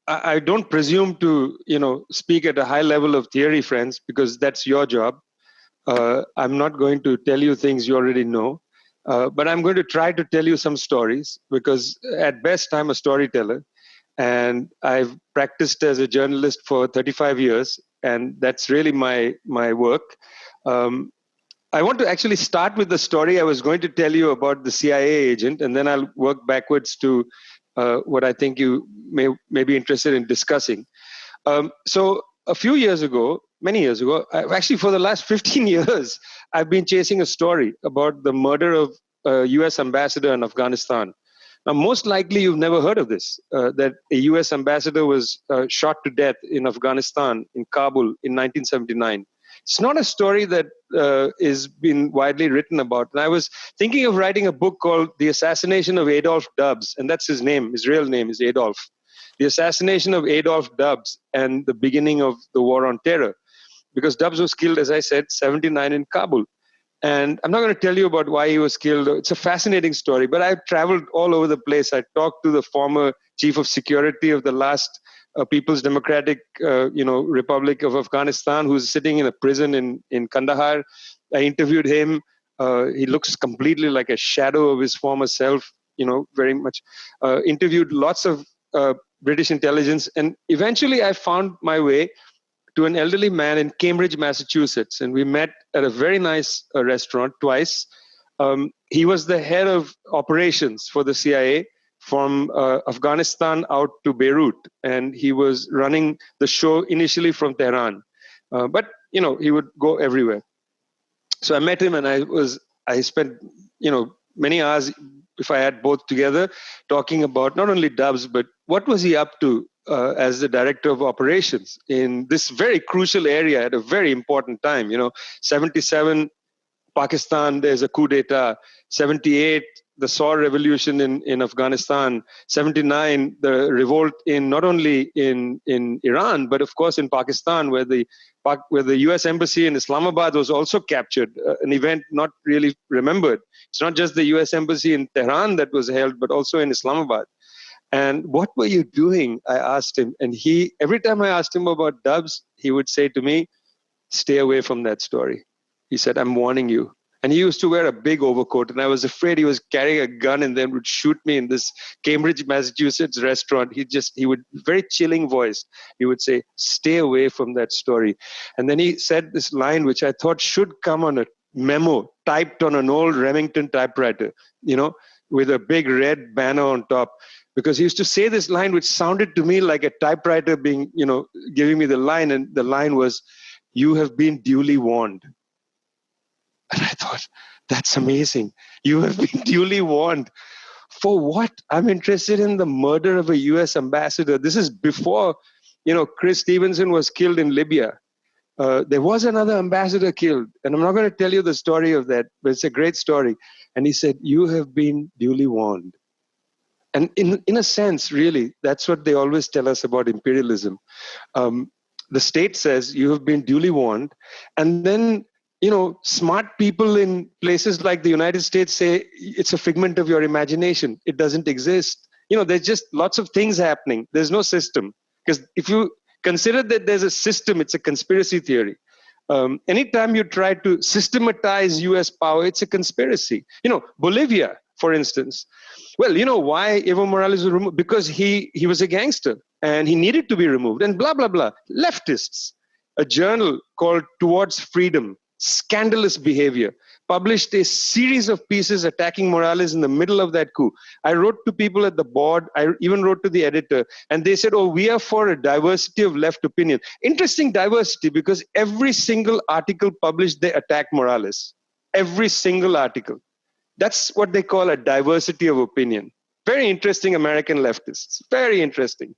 I don't presume to, speak at a high level of theory, friends, because that's your job. I'm not going to tell you things you already know, but I'm going to try to tell you some stories because at best I'm a storyteller, and I've practiced as a journalist for 35 years, and that's really my work. Um, I want to actually start with the story I was going to tell you about the CIA agent, and then I'll work backwards to what I think you may be interested in discussing. So a few years ago, many years ago, actually for the last 15 years, I've been chasing a story about the murder of a US ambassador in Afghanistan. Now, most likely you've never heard of this, that a US ambassador was shot to death in Afghanistan, in Kabul, in 1979. It's not a story that is been widely written about. And I was thinking of writing a book called The Assassination of Adolf Dubs, and that's his name. His real name is Adolf. The assassination of Adolf Dubs and the beginning of the war on terror. Because Dubs was killed, as I said, 79 in Kabul. And I'm not going to tell you about why he was killed. It's a fascinating story, but I've traveled all over the place. I talked to the former chief of security of the last People's Democratic Republic of Afghanistan, who's sitting in a prison in Kandahar. I interviewed him. He looks completely like a shadow of his former self, very much. Interviewed lots of British intelligence. And eventually I found my way to an elderly man in Cambridge, Massachusetts. And we met at a very nice restaurant twice. He was the head of operations for the CIA from Afghanistan out to Beirut. And he was running the show initially from Tehran. But, he would go everywhere. So I met him and I spent, many hours, if I had both together, talking about not only Dubs, but what was he up to as the director of operations in this very crucial area at a very important time. 77, Pakistan, there's a coup d'etat. 78, the Saur revolution in Afghanistan. 79, the revolt in not only in Iran, but of course in Pakistan, where the US embassy in Islamabad was also captured, an event not really remembered. It's not just the US embassy in Tehran that was held, but also in Islamabad. And what were you doing? I asked him. And every time I asked him about Dubs, he would say to me, stay away from that story. He said, I'm warning you. And he used to wear a big overcoat. And I was afraid he was carrying a gun and then would shoot me in this Cambridge, Massachusetts restaurant. He would, very chilling voice, he would say, stay away from that story. And then he said this line, which I thought should come on a memo typed on an old Remington typewriter, with a big red banner on top. Because he used to say this line, which sounded to me like a typewriter being, giving me the line. And the line was, you have been duly warned. And I thought, that's amazing. You have been duly warned. For what? I'm interested in the murder of a US ambassador. This is before, Chris Stevenson was killed in Libya. There was another ambassador killed. And I'm not going to tell you the story of that, but it's a great story. And he said, you have been duly warned. And in a sense, really, that's what they always tell us about imperialism. The state says you have been duly warned. And then, smart people in places like the United States say it's a figment of your imagination. It doesn't exist. There's just lots of things happening. There's no system. Because if you consider that there's a system, it's a conspiracy theory. Anytime you try to systematize US power, it's a conspiracy. Bolivia, for instance. Well, why Evo Morales was removed? Because he was a gangster and he needed to be removed and blah, blah, blah. Leftists, a journal called Towards Freedom, scandalous behavior, published a series of pieces attacking Morales in the middle of that coup. I wrote to people at the board. I even wrote to the editor and they said, we are for a diversity of left opinion. Interesting diversity because every single article published, they attacked Morales. Every single article. That's what they call a diversity of opinion. Very interesting American leftists. Very interesting.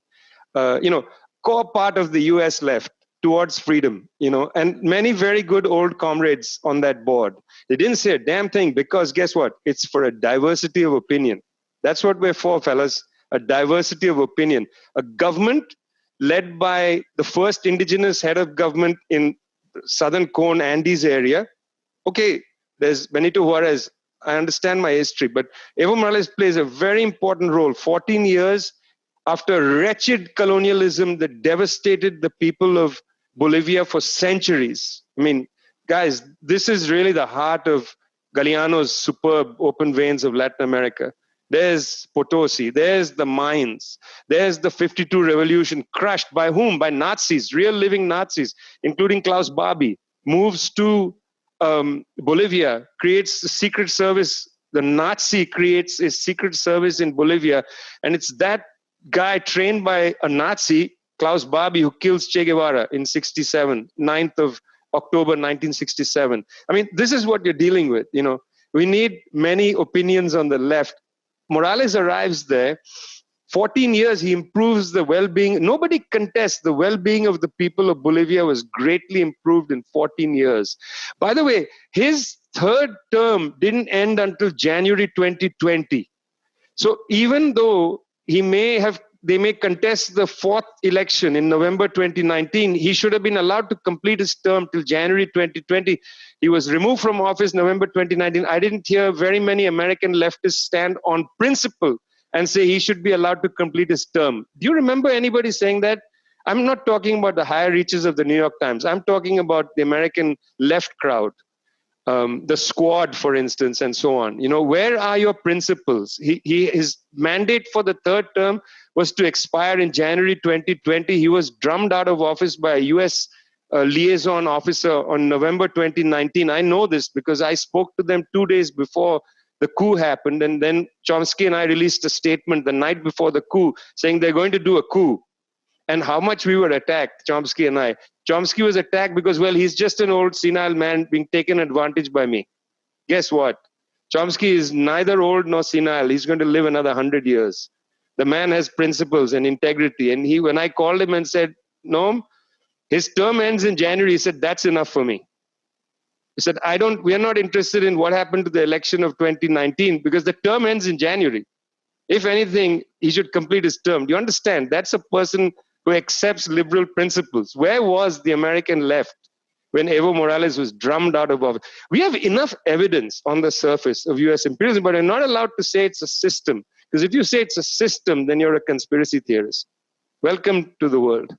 Core part of the US left Towards Freedom, and many very good old comrades on that board. They didn't say a damn thing because guess what? It's for a diversity of opinion. That's what we're for, fellas. A diversity of opinion. A government led by the first indigenous head of government in the Southern Cone Andes area. Okay, there's Benito Juarez. I understand my history, but Evo Morales plays a very important role. 14 years, after wretched colonialism that devastated the people of Bolivia for centuries. I mean, guys, this is really the heart of Galeano's superb open veins of Latin America. There's Potosi, there's the mines, there's the 52 revolution crushed by whom? By Nazis, real living Nazis, including Klaus Barbie, moves to Bolivia, creates a secret service. The Nazi creates a secret service in Bolivia, and it's that guy trained by a Nazi, Klaus Barbie, who kills Che Guevara in 67, 9th of October 1967. I mean, this is what you're dealing with. You know, we need many opinions on the left. Morales arrives there. 14 years, he improves the well-being. Nobody contests the well-being of the people of Bolivia was greatly improved in 14 years. By the way, his third term didn't end until January 2020. So even though they may contest the fourth election in November 2019, he should have been allowed to complete his term till January 2020. He was removed from office November 2019. I didn't hear very many American leftists stand on principle and say he should be allowed to complete his term. Do you remember anybody saying that? I'm not talking about the higher reaches of the New York Times. I'm talking about the American left crowd, the Squad, for instance, and so on. You know, where are your principles? His mandate for the third term was to expire in January 2020. He was drummed out of office by a U.S. Liaison officer on November 2019. I know this because I spoke to them 2 days before the coup happened, and then Chomsky and I released a statement the night before the coup saying they're going to do a coup. And how much we were attacked, Chomsky and I. Chomsky was attacked because, well, he's just an old senile man being taken advantage by me. Guess what? Chomsky is neither old nor senile. He's going to live another 100 years. The man has principles and integrity. And when I called him and said, Noam, his term ends in January, he said, that's enough for me. He said, we are not interested in what happened to the election of 2019 because the term ends in January. If anything, he should complete his term. Do you understand? That's a person who accepts liberal principles. Where was the American left when Evo Morales was drummed out of office? We have enough evidence on the surface of US imperialism, but we're not allowed to say it's a system. Because if you say it's a system, then you're a conspiracy theorist. Welcome to the world.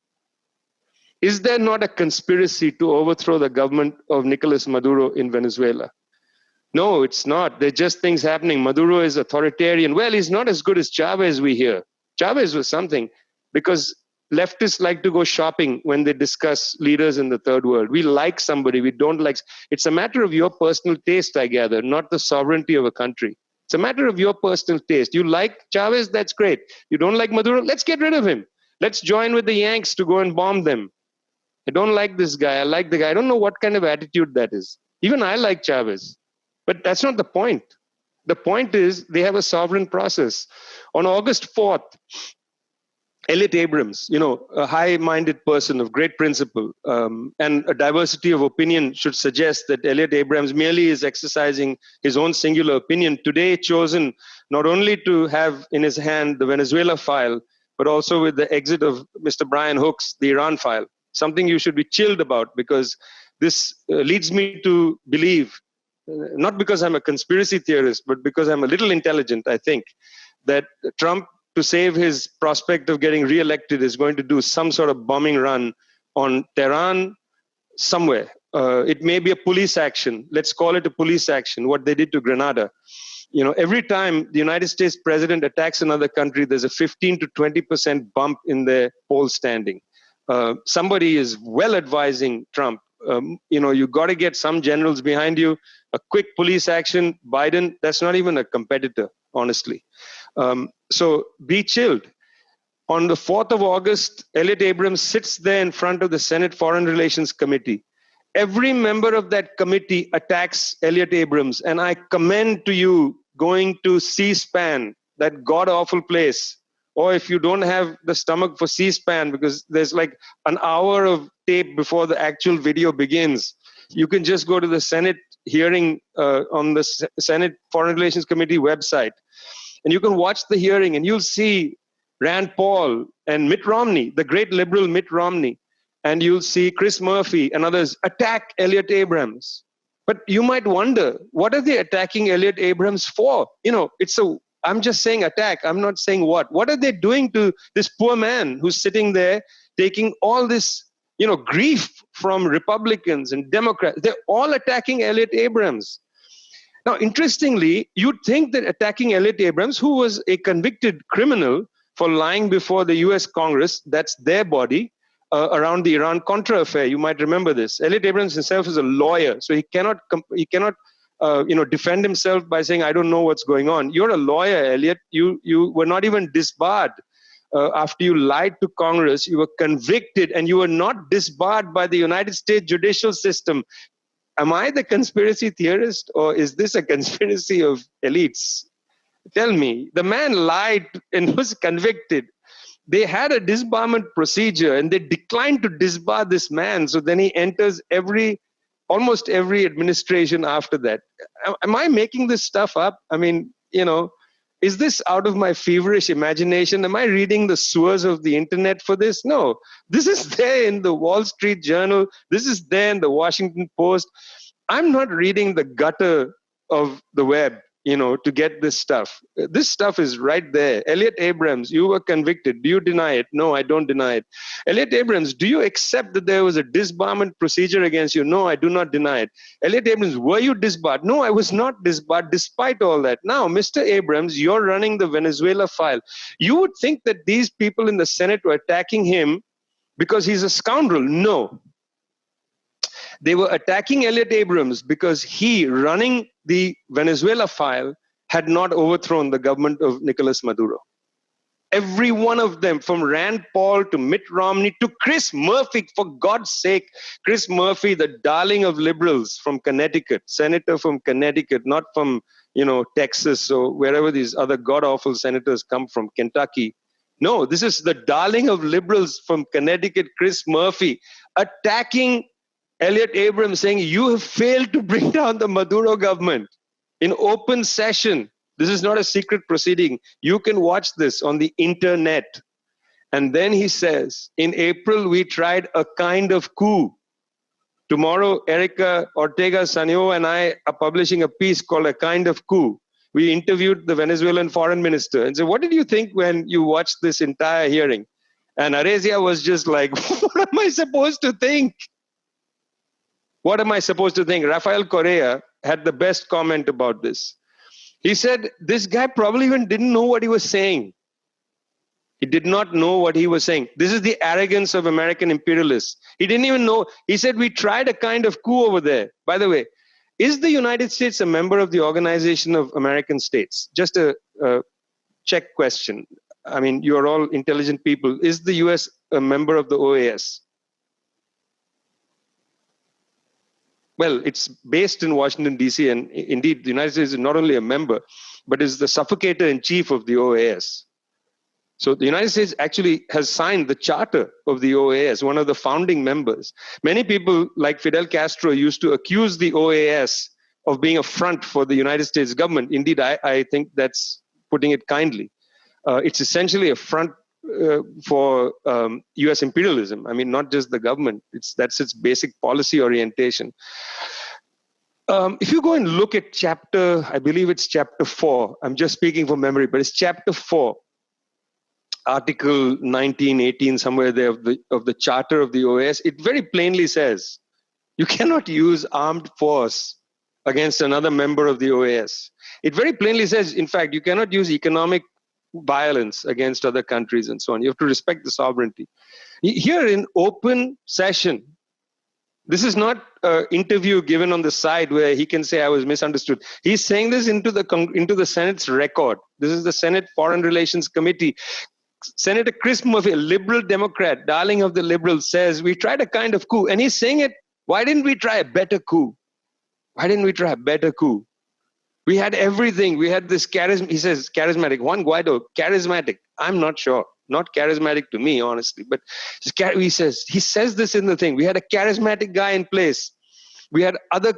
Is there not a conspiracy to overthrow the government of Nicolas Maduro in Venezuela? No, it's not. They're just things happening. Maduro is authoritarian. Well, he's not as good as Chavez, we hear. Chavez was something because leftists like to go shopping when they discuss leaders in the third world. We like somebody, we don't like. It's a matter of your personal taste, I gather, not the sovereignty of a country. It's a matter of your personal taste. You like Chavez, that's great. You don't like Maduro, let's get rid of him. Let's join with the Yanks to go and bomb them. I don't like this guy, I like the guy. I don't know what kind of attitude that is. Even I like Chavez. But that's not the point. The point is they have a sovereign process. On August 4th, Elliot Abrams, you know, a high-minded person of great principle and a diversity of opinion should suggest that Elliot Abrams merely is exercising his own singular opinion, today chosen not only to have in his hand the Venezuela file, but also with the exit of Mr. Brian Hooks, the Iran file. Something you should be chilled about because this leads me to believe, not because I'm a conspiracy theorist, but because I'm a little intelligent, I think, that Trump, to save his prospect of getting reelected, is going to do some sort of bombing run on Tehran somewhere. It may be a police action. Let's call it a police action, what they did to Grenada. You know, every time the United States president attacks another country, there's a 15 to 20% bump in their poll standing. Somebody is well advising Trump. You know, you got to get some generals behind you. A quick police action, Biden, that's not even a competitor, honestly. So be chilled. On the 4th of August, Elliot Abrams sits there in front of the Senate Foreign Relations Committee. Every member of that committee attacks Elliot Abrams. And I commend to you going to C-SPAN, that god-awful place. Or if you don't have the stomach for C-SPAN, because there's like an hour of tape before the actual video begins, you can just go to the Senate hearing on the Senate Foreign Relations Committee website. And you can watch the hearing and you'll see Rand Paul and Mitt Romney, the great liberal Mitt Romney, and you'll see Chris Murphy and others attack Elliot Abrams. But you might wonder, what are they attacking Elliot Abrams for? You know, it's a I'm just saying attack. I'm not saying what. What are they doing to this poor man who's sitting there taking all this, grief from Republicans and Democrats? They're all attacking Elliot Abrams. Now, interestingly, you'd think that attacking Elliot Abrams, who was a convicted criminal for lying before the US Congress, that's their body, around the Iran-Contra affair. You might remember this. Elliot Abrams himself is a lawyer, so he cannot defend himself by saying, I don't know what's going on. You're a lawyer, Elliot. You were not even disbarred after you lied to Congress. You were convicted, and you were not disbarred by the United States judicial system. Am I the conspiracy theorist, or is this a conspiracy of elites? Tell me. The man lied and was convicted. They had a disbarment procedure, and they declined to disbar this man. So then he enters almost every administration after that. Am I making this stuff up? I mean, is this out of my feverish imagination? Am I reading the sewers of the internet for this? No. This is there in the Wall Street Journal. This is there in the Washington Post. I'm not reading the gutter of the web, to get this stuff. This stuff is right there. Elliot Abrams, you were convicted. Do you deny it? No, I don't deny it. Elliot Abrams, do you accept that there was a disbarment procedure against you? No, I do not deny it. Elliot Abrams, were you disbarred? No, I was not disbarred despite all that. Now, Mr. Abrams, you're running the Venezuela file. You would think that these people in the Senate were attacking him because he's a scoundrel. No. They were attacking Elliot Abrams because he, running the Venezuela file, had not overthrown the government of Nicolas Maduro. Every one of them, from Rand Paul to Mitt Romney to Chris Murphy, for God's sake, Chris Murphy, the darling of liberals from Connecticut, senator from Connecticut, not from, Texas or wherever these other god-awful senators come from, Kentucky. No, this is the darling of liberals from Connecticut, Chris Murphy, attacking Elliot Abrams, saying, you have failed to bring down the Maduro government in open session. This is not a secret proceeding. You can watch this on the internet. And then he says, in April, we tried a kind of coup. Tomorrow, Erica Ortega-Sanyo and I are publishing a piece called A Kind of Coup. We interviewed the Venezuelan foreign minister and said, what did you think when you watched this entire hearing? And Arezia was just like, what am I supposed to think? What am I supposed to think? Rafael Correa had the best comment about this. He said, this guy probably even didn't know what he was saying. He did not know what he was saying. This is the arrogance of American imperialists. He didn't even know. He said, we tried a kind of coup over there. By the way, is the United States a member of the Organization of American States? Just a check question. I mean, you're all intelligent people. Is the US a member of the OAS? Well, it's based in Washington, D.C., and indeed, the United States is not only a member, but is the suffocator-in-chief of the OAS. So the United States actually has signed the charter of the OAS, one of the founding members. Many people, like Fidel Castro, used to accuse the OAS of being a front for the United States government. Indeed, I think that's putting it kindly. It's essentially a front for US imperialism. I mean, not just the government. That's its basic policy orientation. If you go and look at I believe it's chapter 4. I'm just speaking from memory, but it's chapter 4, article 19, 18, somewhere there of the charter of the OAS. It very plainly says, you cannot use armed force against another member of the OAS. It very plainly says, in fact, you cannot use economic violence against other countries and so on. You have to respect the sovereignty. Here in open session, this is not an interview given on the side where he can say I was misunderstood. He's saying this into the Senate's record. This is the Senate Foreign Relations Committee. Senator Chris Murphy, a liberal Democrat, darling of the liberals, says we tried a kind of coup. And he's saying it, why didn't we try a better coup? Why didn't we try a better coup? We had everything. We had this charisma. He says charismatic. Juan Guaido, charismatic. I'm not sure. Not charismatic to me, honestly. But he says this in the thing. We had a charismatic guy in place. We had other,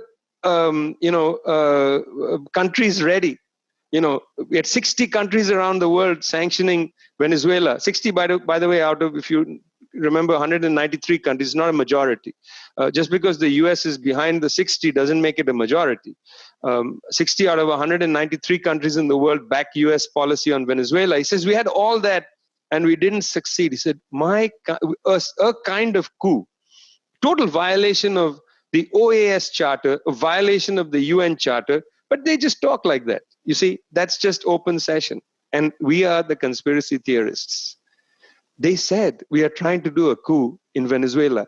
countries ready. We had 60 countries around the world sanctioning Venezuela. 60, by the way, out of, if you remember 193 countries, not a majority. Just because the US is behind the 60 doesn't make it a majority. 60 out of 193 countries in the world back US policy on Venezuela. He says, we had all that and we didn't succeed. He said, a kind of coup, total violation of the OAS charter, a violation of the UN charter, but they just talk like that. You see, that's just open session. And we are the conspiracy theorists. They said we are trying to do a coup in Venezuela.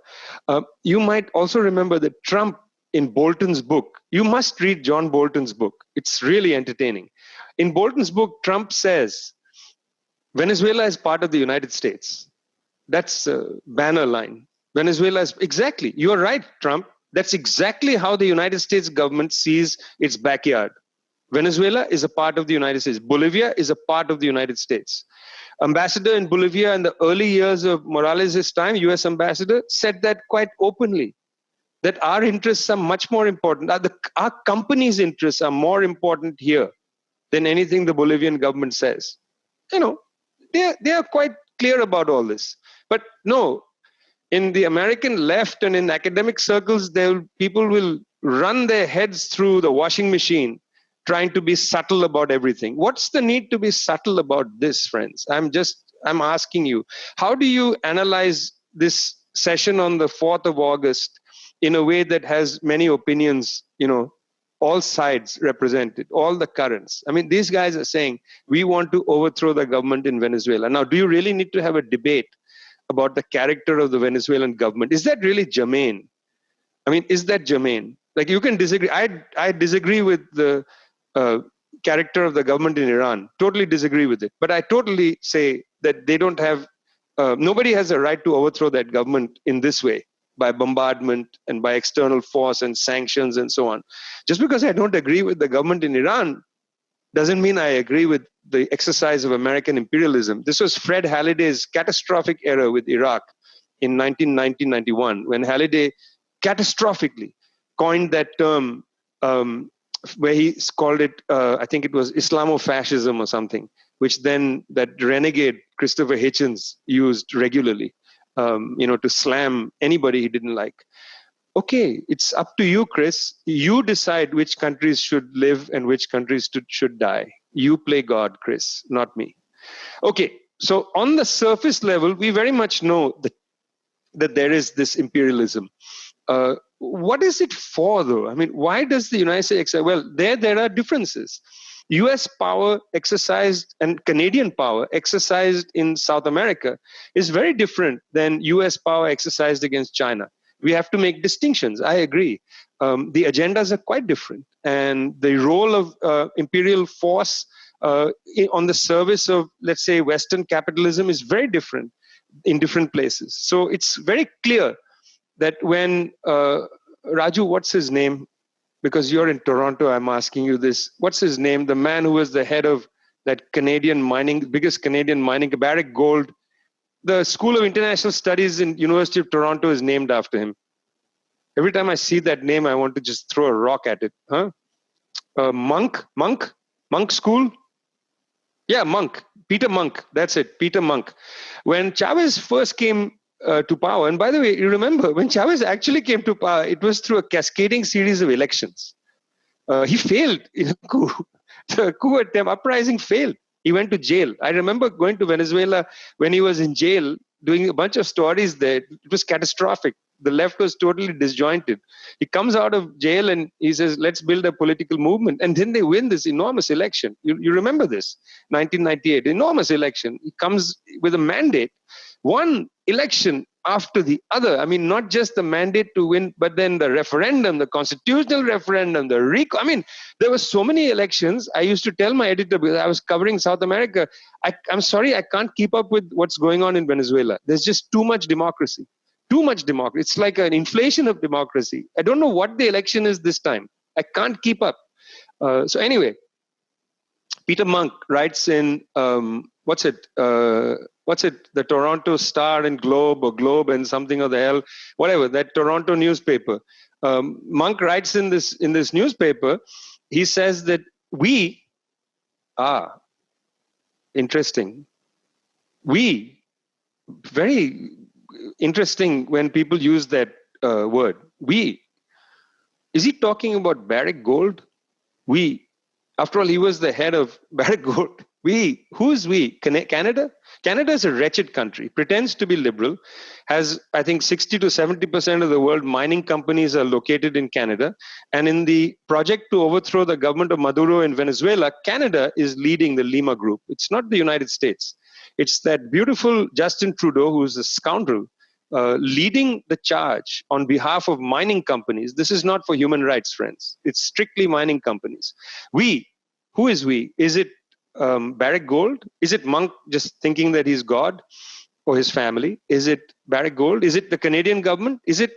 You might also remember that Trump, in Bolton's book, you must read John Bolton's book. It's really entertaining. In Bolton's book, Trump says, Venezuela is part of the United States. That's a banner line. Venezuela is, exactly, you're right, Trump. That's exactly how the United States government sees its backyard. Venezuela is a part of the United States. Bolivia is a part of the United States. Ambassador in Bolivia in the early years of Morales' time, US ambassador, said that quite openly, that our interests are much more important. Our company's interests are more important here than anything the Bolivian government says. You know, they are quite clear about all this. But no, in the American left and in academic circles, people will run their heads through the washing machine trying to be subtle about everything. What's the need to be subtle about this, friends? I'm asking you, how do you analyze this session on the 4th of August in a way that has many opinions, you know, all sides represented, all the currents? I mean, these guys are saying, we want to overthrow the government in Venezuela. Now, do you really need to have a debate about the character of the Venezuelan government? Is that really germane? I mean, is that germane? Like, you can disagree. I disagree with the character of the government in Iran. Totally disagree with it. But I totally say that they don't have, nobody has a right to overthrow that government in this way, by bombardment and by external force and sanctions and so on. Just because I don't agree with the government in Iran doesn't mean I agree with the exercise of American imperialism. This was Fred Halliday's catastrophic error with Iraq in 1990-91, when Halliday catastrophically coined that term where he called it, I think it was Islamofascism or something, which then that renegade Christopher Hitchens used regularly, to slam anybody he didn't like. Okay, it's up to you, Chris. You decide which countries should live and which countries should die. You play God, Chris, not me. Okay, so on the surface level, we very much know that there is this imperialism. What is it for, though? I mean, why does the United States exercise? Well, there are differences. US power exercised and Canadian power exercised in South America is very different than US power exercised against China. We have to make distinctions. I agree. The agendas are quite different. And the role of imperial force on the service of, let's say, Western capitalism is very different in different places. So it's very clear that when Raju, what's his name? Because you're in Toronto, I'm asking you this. What's his name? The man who was the head of that Canadian mining, biggest Canadian mining, Barrick Gold. The School of International Studies in University of Toronto is named after him. Every time I see that name, I want to just throw a rock at it. Huh? Monk School? Yeah, Monk. Peter Monk. That's it. Peter Monk. When Chavez first came to power, and by the way, you remember, when Chavez actually came to power, it was through a cascading series of elections. He failed in a coup. The coup attempt, uprising failed. He went to jail. I remember going to Venezuela when he was in jail, doing a bunch of stories there. It was catastrophic. The left was totally disjointed. He comes out of jail and he says, let's build a political movement. And then they win this enormous election. You remember this, 1998, enormous election. He comes with a mandate, one election after the other. I mean, not just the mandate to win, but then the referendum, the constitutional referendum, I mean, there were so many elections. I used to tell my editor, because I was covering South America, I'm sorry, I can't keep up with what's going on in Venezuela. There's just too much democracy. Too much democracy. It's like an inflation of democracy. I don't know what the election is this time. I can't keep up. So anyway, Peter Monk writes in, what's it? The Toronto Star and Globe, or Globe and something of the hell, whatever, that Toronto newspaper. Monk writes in this newspaper, he says that interesting. We, very interesting when people use that word. We. Is he talking about Barrick Gold? We. After all, he was the head of Barrick Gold. We. Who's we? Canada? Canada is a wretched country, pretends to be liberal, has, I think, 60 to 70% of the world mining companies are located in Canada. And in the project to overthrow the government of Maduro in Venezuela, Canada is leading the Lima Group. It's not the United States. It's that beautiful Justin Trudeau, who's a scoundrel, leading the charge on behalf of mining companies. This is not for human rights, friends. It's strictly mining companies. We. Who is we? Is it Barrick Gold? Is it Monk just thinking that he's God or his family? Is it Barrick Gold? Is it the Canadian government? Is it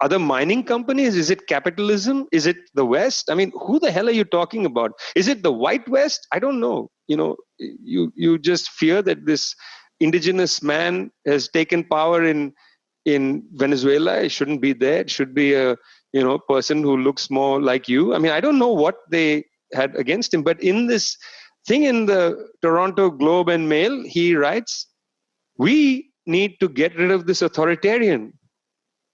other mining companies? Is it capitalism? Is it the West? I mean, who the hell are you talking about? Is it the white West? I don't know. You just fear that this indigenous man has taken power in Venezuela. It shouldn't be there. It should be a person who looks more like you. I mean, I don't know what they had against him, but in this thing in the Toronto Globe and Mail, he writes, we need to get rid of this authoritarian.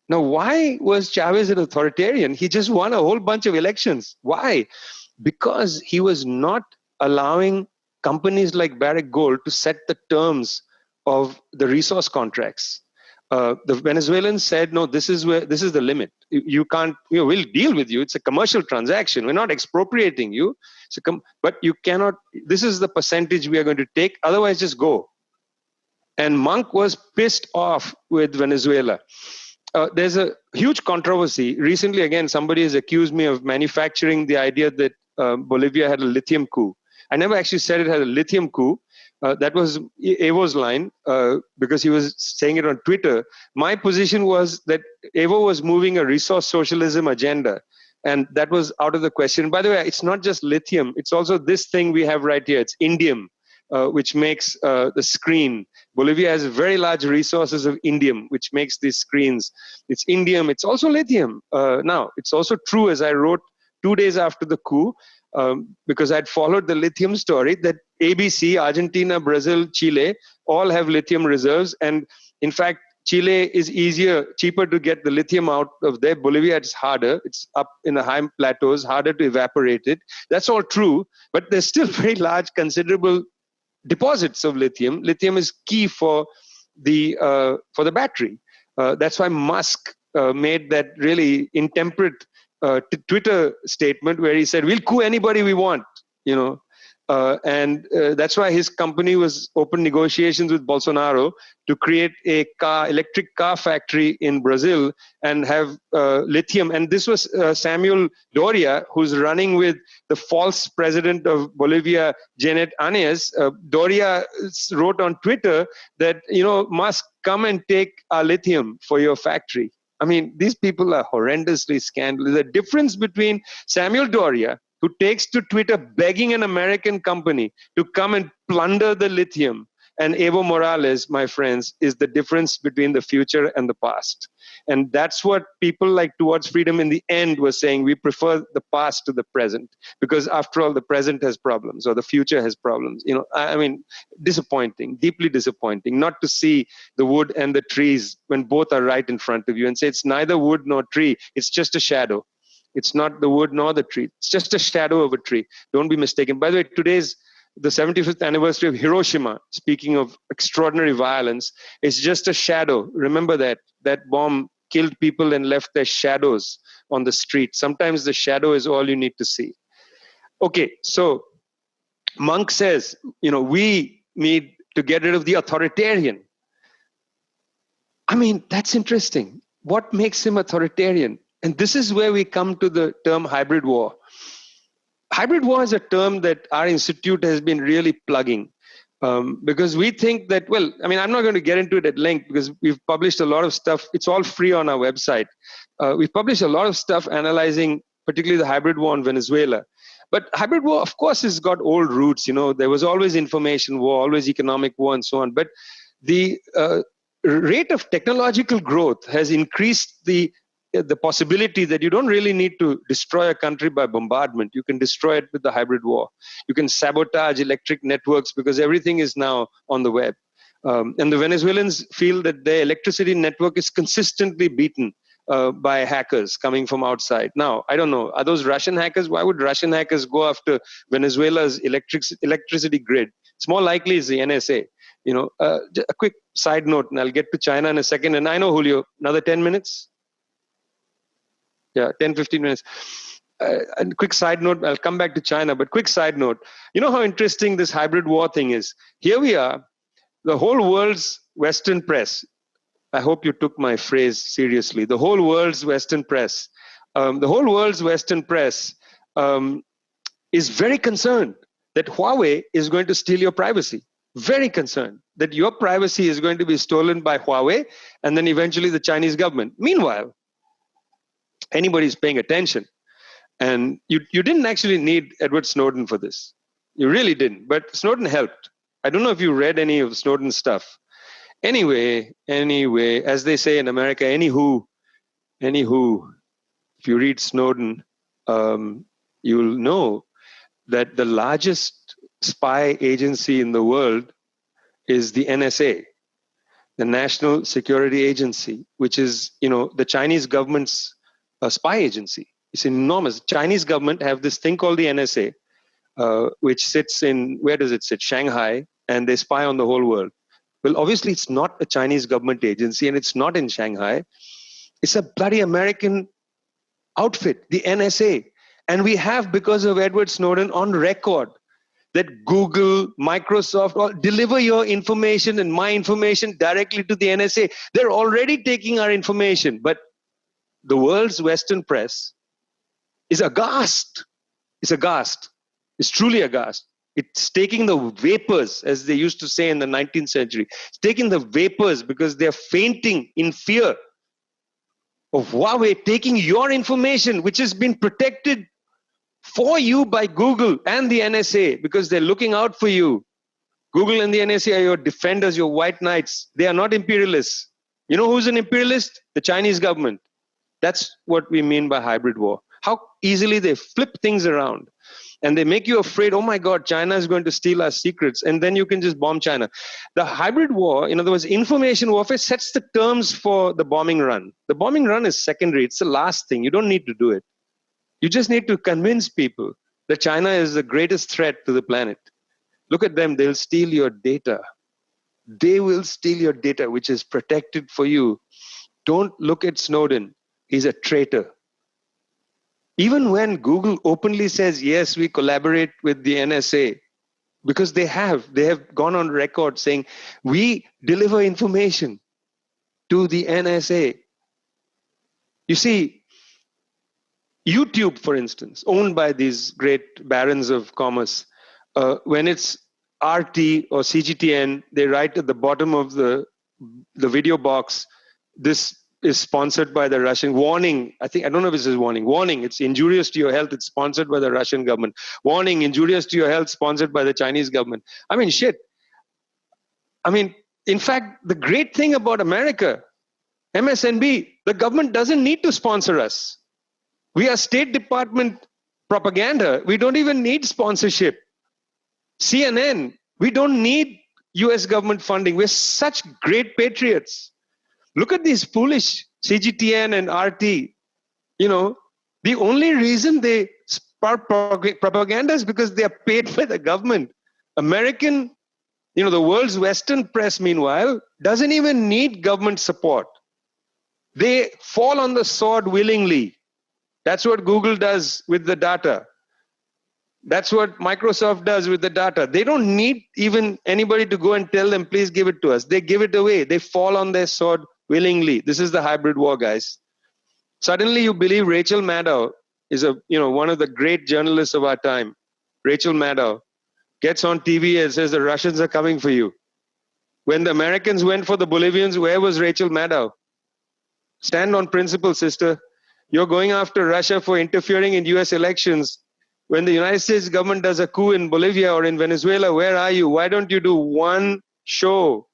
Now, why was Chavez an authoritarian? He just won a whole bunch of elections. Why? Because he was not allowing companies like Barrick Gold to set the terms of the resource contracts. The Venezuelans said, no, this is the limit. You can't, we'll deal with you. It's a commercial transaction. We're not expropriating you. But you cannot, this is the percentage we are going to take. Otherwise, just go. And Monk was pissed off with Venezuela. There's a huge controversy. Recently, again, somebody has accused me of manufacturing the idea that Bolivia had a lithium coup. I never actually said it had a lithium coup. That was Evo's line because he was saying it on Twitter. My position was that Evo was moving a resource socialism agenda, and that was out of the question. By the way, it's not just lithium. It's also this thing we have right here. It's indium, which makes the screen. Bolivia has very large resources of indium, which makes these screens. It's indium. It's also lithium. Now, it's also true, as I wrote 2 days after the coup, because I'd followed the lithium story, that ABC, Argentina, Brazil, Chile, all have lithium reserves. And in fact, Chile is cheaper to get the lithium out of there. Bolivia, it's harder. It's up in the high plateaus, harder to evaporate it. That's all true, but there's still very large, considerable deposits of lithium. Lithium is key for the battery. That's why Musk made that really intemperate Twitter statement where he said, we'll coup anybody we want, and that's why his company was open negotiations with Bolsonaro to create a electric car factory in Brazil and have lithium. And this was Samuel Doria, who's running with the false president of Bolivia, Janet Áñez. Doria wrote on Twitter that, Musk, come and take our lithium for your factory. I mean, these people are horrendously scandalous. The difference between Samuel Doria, who takes to Twitter begging an American company to come and plunder the lithium, and Evo Morales, my friends, is the difference between the future and the past. And that's what people like Towards Freedom in the end were saying. We prefer the past to the present, because after all, the present has problems or the future has problems. I mean, disappointing, deeply disappointing, not to see the wood and the trees when both are right in front of you and say it's neither wood nor tree. It's just a shadow. It's not the wood nor the tree. It's just a shadow of a tree. Don't be mistaken. By the way, today's the 75th anniversary of Hiroshima. Speaking of extraordinary violence, it's just a shadow. Remember that bomb killed people and left their shadows on the street. Sometimes the shadow is all you need to see. Okay, so Monk says, we need to get rid of the authoritarian. I mean, that's interesting. What makes him authoritarian? And this is where we come to the term hybrid war. Hybrid war is a term that our institute has been really plugging because we think that, I'm not going to get into it at length because we've published a lot of stuff. It's all free on our website. We've published a lot of stuff analyzing particularly the hybrid war in Venezuela. But hybrid war, of course, has got old roots. There was always information war, always economic war, and so on. But the rate of technological growth has increased the possibility that you don't really need to destroy a country by bombardment. You can destroy it with the hybrid war. You can sabotage electric networks because everything is now on the web. And the Venezuelans feel that their electricity network is consistently beaten by hackers coming from outside. Now, I don't know, are those Russian hackers? Why would Russian hackers go after Venezuela's electricity grid? It's more likely it's the NSA. A quick side note, and I'll get to China in a second. And I know, Julio, another 10 minutes? Yeah, 10, 15 minutes. And quick side note, I'll come back to China, but quick side note. You know how interesting this hybrid war thing is? Here we are, the whole world's Western press. I hope you took my phrase seriously. The whole world's Western press. Is very concerned that Huawei is going to steal your privacy. Very concerned that your privacy is going to be stolen by Huawei and then eventually the Chinese government. Meanwhile, anybody's paying attention. And you didn't actually need Edward Snowden for this. You really didn't. But Snowden helped. I don't know if you read any of Snowden's stuff. Anyway, as they say in America, anywho, if you read Snowden, you'll know that the largest spy agency in the world is the NSA, the National Security Agency, which is, the Chinese government's spy agency. It's enormous. Chinese government have this thing called the NSA, which sits in, where does it sit? Shanghai, and they spy on the whole world. Well, obviously, it's not a Chinese government agency, and it's not in Shanghai. It's a bloody American outfit, the NSA. And we have, because of Edward Snowden, on record that Google, Microsoft, all deliver your information and my information directly to the NSA. They're already taking our information, but the world's Western press is aghast. It's aghast. It's truly aghast. It's taking the vapors, as they used to say in the 19th century. It's taking the vapors because they're fainting in fear of Huawei taking your information, which has been protected for you by Google and the NSA, because they're looking out for you. Google and the NSA are your defenders, your white knights. They are not imperialists. You know who's an imperialist? The Chinese government. That's what we mean by hybrid war. How easily they flip things around. And they make you afraid, oh my God, China is going to steal our secrets. And then you can just bomb China. The hybrid war, in other words, information warfare, sets the terms for the bombing run. The bombing run is secondary. It's the last thing. You don't need to do it. You just need to convince people that China is the greatest threat to the planet. Look at them. They'll steal your data. They will steal your data, which is protected for you. Don't look at Snowden. He's a traitor. Even when Google openly says, yes, we collaborate with the NSA, because they have gone on record saying, we deliver information to the NSA. You see, YouTube, for instance, owned by these great barons of commerce, when it's RT or CGTN, they write at the bottom of the video box, this is sponsored by the Russian. Warning, I don't know if this is warning. Warning, it's injurious to your health. It's sponsored by the Russian government. Warning, injurious to your health, sponsored by the Chinese government. I mean, shit. In fact, the great thing about America, MSNB, the government doesn't need to sponsor us. We are State Department propaganda. We don't even need sponsorship. CNN, we don't need US government funding. We're such great patriots. Look at these foolish CGTN and RT. The only reason they spark propaganda is because they are paid by the government. American, the world's Western press, meanwhile, doesn't even need government support. They fall on the sword willingly. That's what Google does with the data. That's what Microsoft does with the data. They don't need even anybody to go and tell them, please give it to us. They give it away. They fall on their sword willingly. This is the hybrid war, guys. Suddenly you believe Rachel Maddow is one of the great journalists of our time. Rachel Maddow gets on TV and says the Russians are coming for you. When the Americans went for the Bolivians, where was Rachel Maddow? Stand on principle, sister. You're going after Russia for interfering in US elections. When the United States government does a coup in Bolivia or in Venezuela, where are you? Why don't you do one show?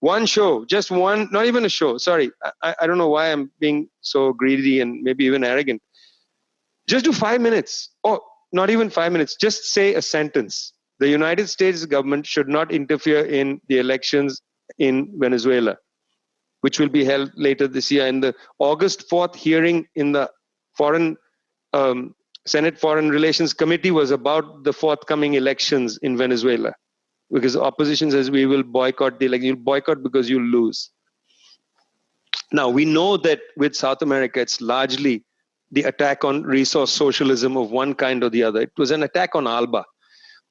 One show, just one, not even a show. Sorry, I don't know why I'm being so greedy and maybe even arrogant. Just do 5 minutes, or not even 5 minutes. Just say a sentence. The United States government should not interfere in the elections in Venezuela, which will be held later this year. And the August 4th hearing in the Foreign Senate Foreign Relations Committee was about the forthcoming elections in Venezuela, because the opposition says we will boycott the election. You'll boycott because you'll lose. Now, we know that with South America, it's largely the attack on resource socialism of one kind or the other. It was an attack on ALBA,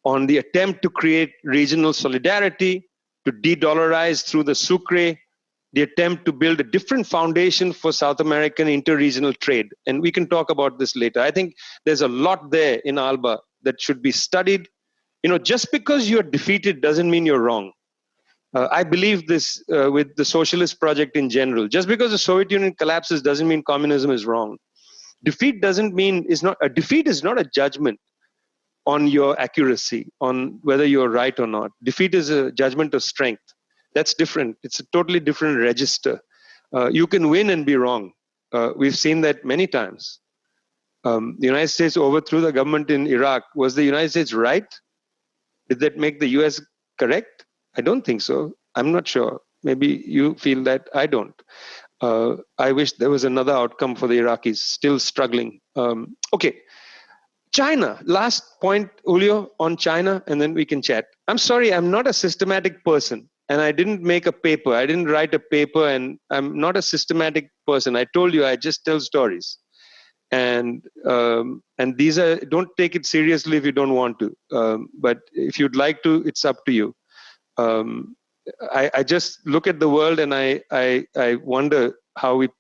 on the attempt to create regional solidarity, to de-dollarize through the Sucre, the attempt to build a different foundation for South American interregional trade. And we can talk about this later. I think there's a lot there in ALBA that should be studied. You know, just because you're defeated doesn't mean you're wrong. I believe this with the socialist project in general. Just because the Soviet Union collapses doesn't mean communism is wrong. Defeat doesn't mean a defeat is not a judgment on your accuracy, on whether you're right or not. Defeat is a judgment of strength. That's different. It's a totally different register. You can win and be wrong. We've seen that many times. The United States overthrew the government in Iraq. Was the United States right? Did that make the US correct? I don't think so. I'm not sure. Maybe you feel that. I don't. I wish there was another outcome for the Iraqis, still struggling. Okay. China, last point, Julio, on China, and then we can chat. I'm sorry, I'm not a systematic person, and I didn't make a paper. I didn't write a paper, and I'm not a systematic person. I told you I just tell stories. And these are, don't take it seriously if you don't want to. But if you'd like to, it's up to you. I just look at the world and I wonder how we,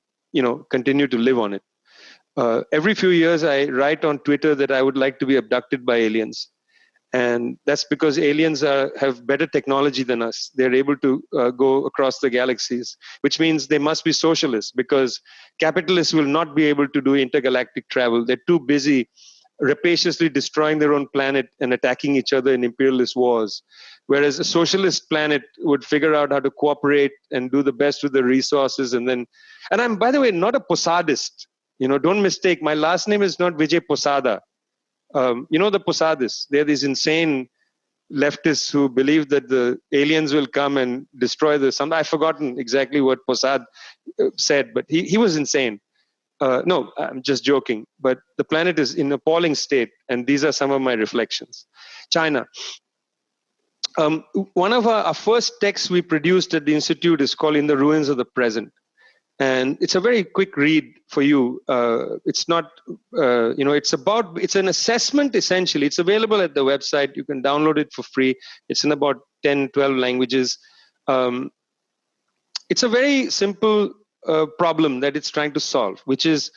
continue to live on it. Every few years, I write on Twitter that I would like to be abducted by aliens. And that's because aliens have better technology than us. They're able to go across the galaxies, which means they must be socialists, because capitalists will not be able to do intergalactic travel. They're too busy rapaciously destroying their own planet and attacking each other in imperialist wars. Whereas a socialist planet would figure out how to cooperate and do the best with the resources. And I'm, by the way, not a Posadist. Don't mistake. My last name is not Vijay Prashad. The Posadists. They're these insane leftists who believe that the aliens will come and destroy I've forgotten exactly what Prashad said, but he was insane. No, I'm just joking. But the planet is in an appalling state, and these are some of my reflections. China. One of our first texts we produced at the Institute is called In the Ruins of the Present. And it's a very quick read for you. It's not, it's an assessment essentially. It's available at the website. You can download it for free. It's in about 10, 12 languages. It's a very simple problem that it's trying to solve, which is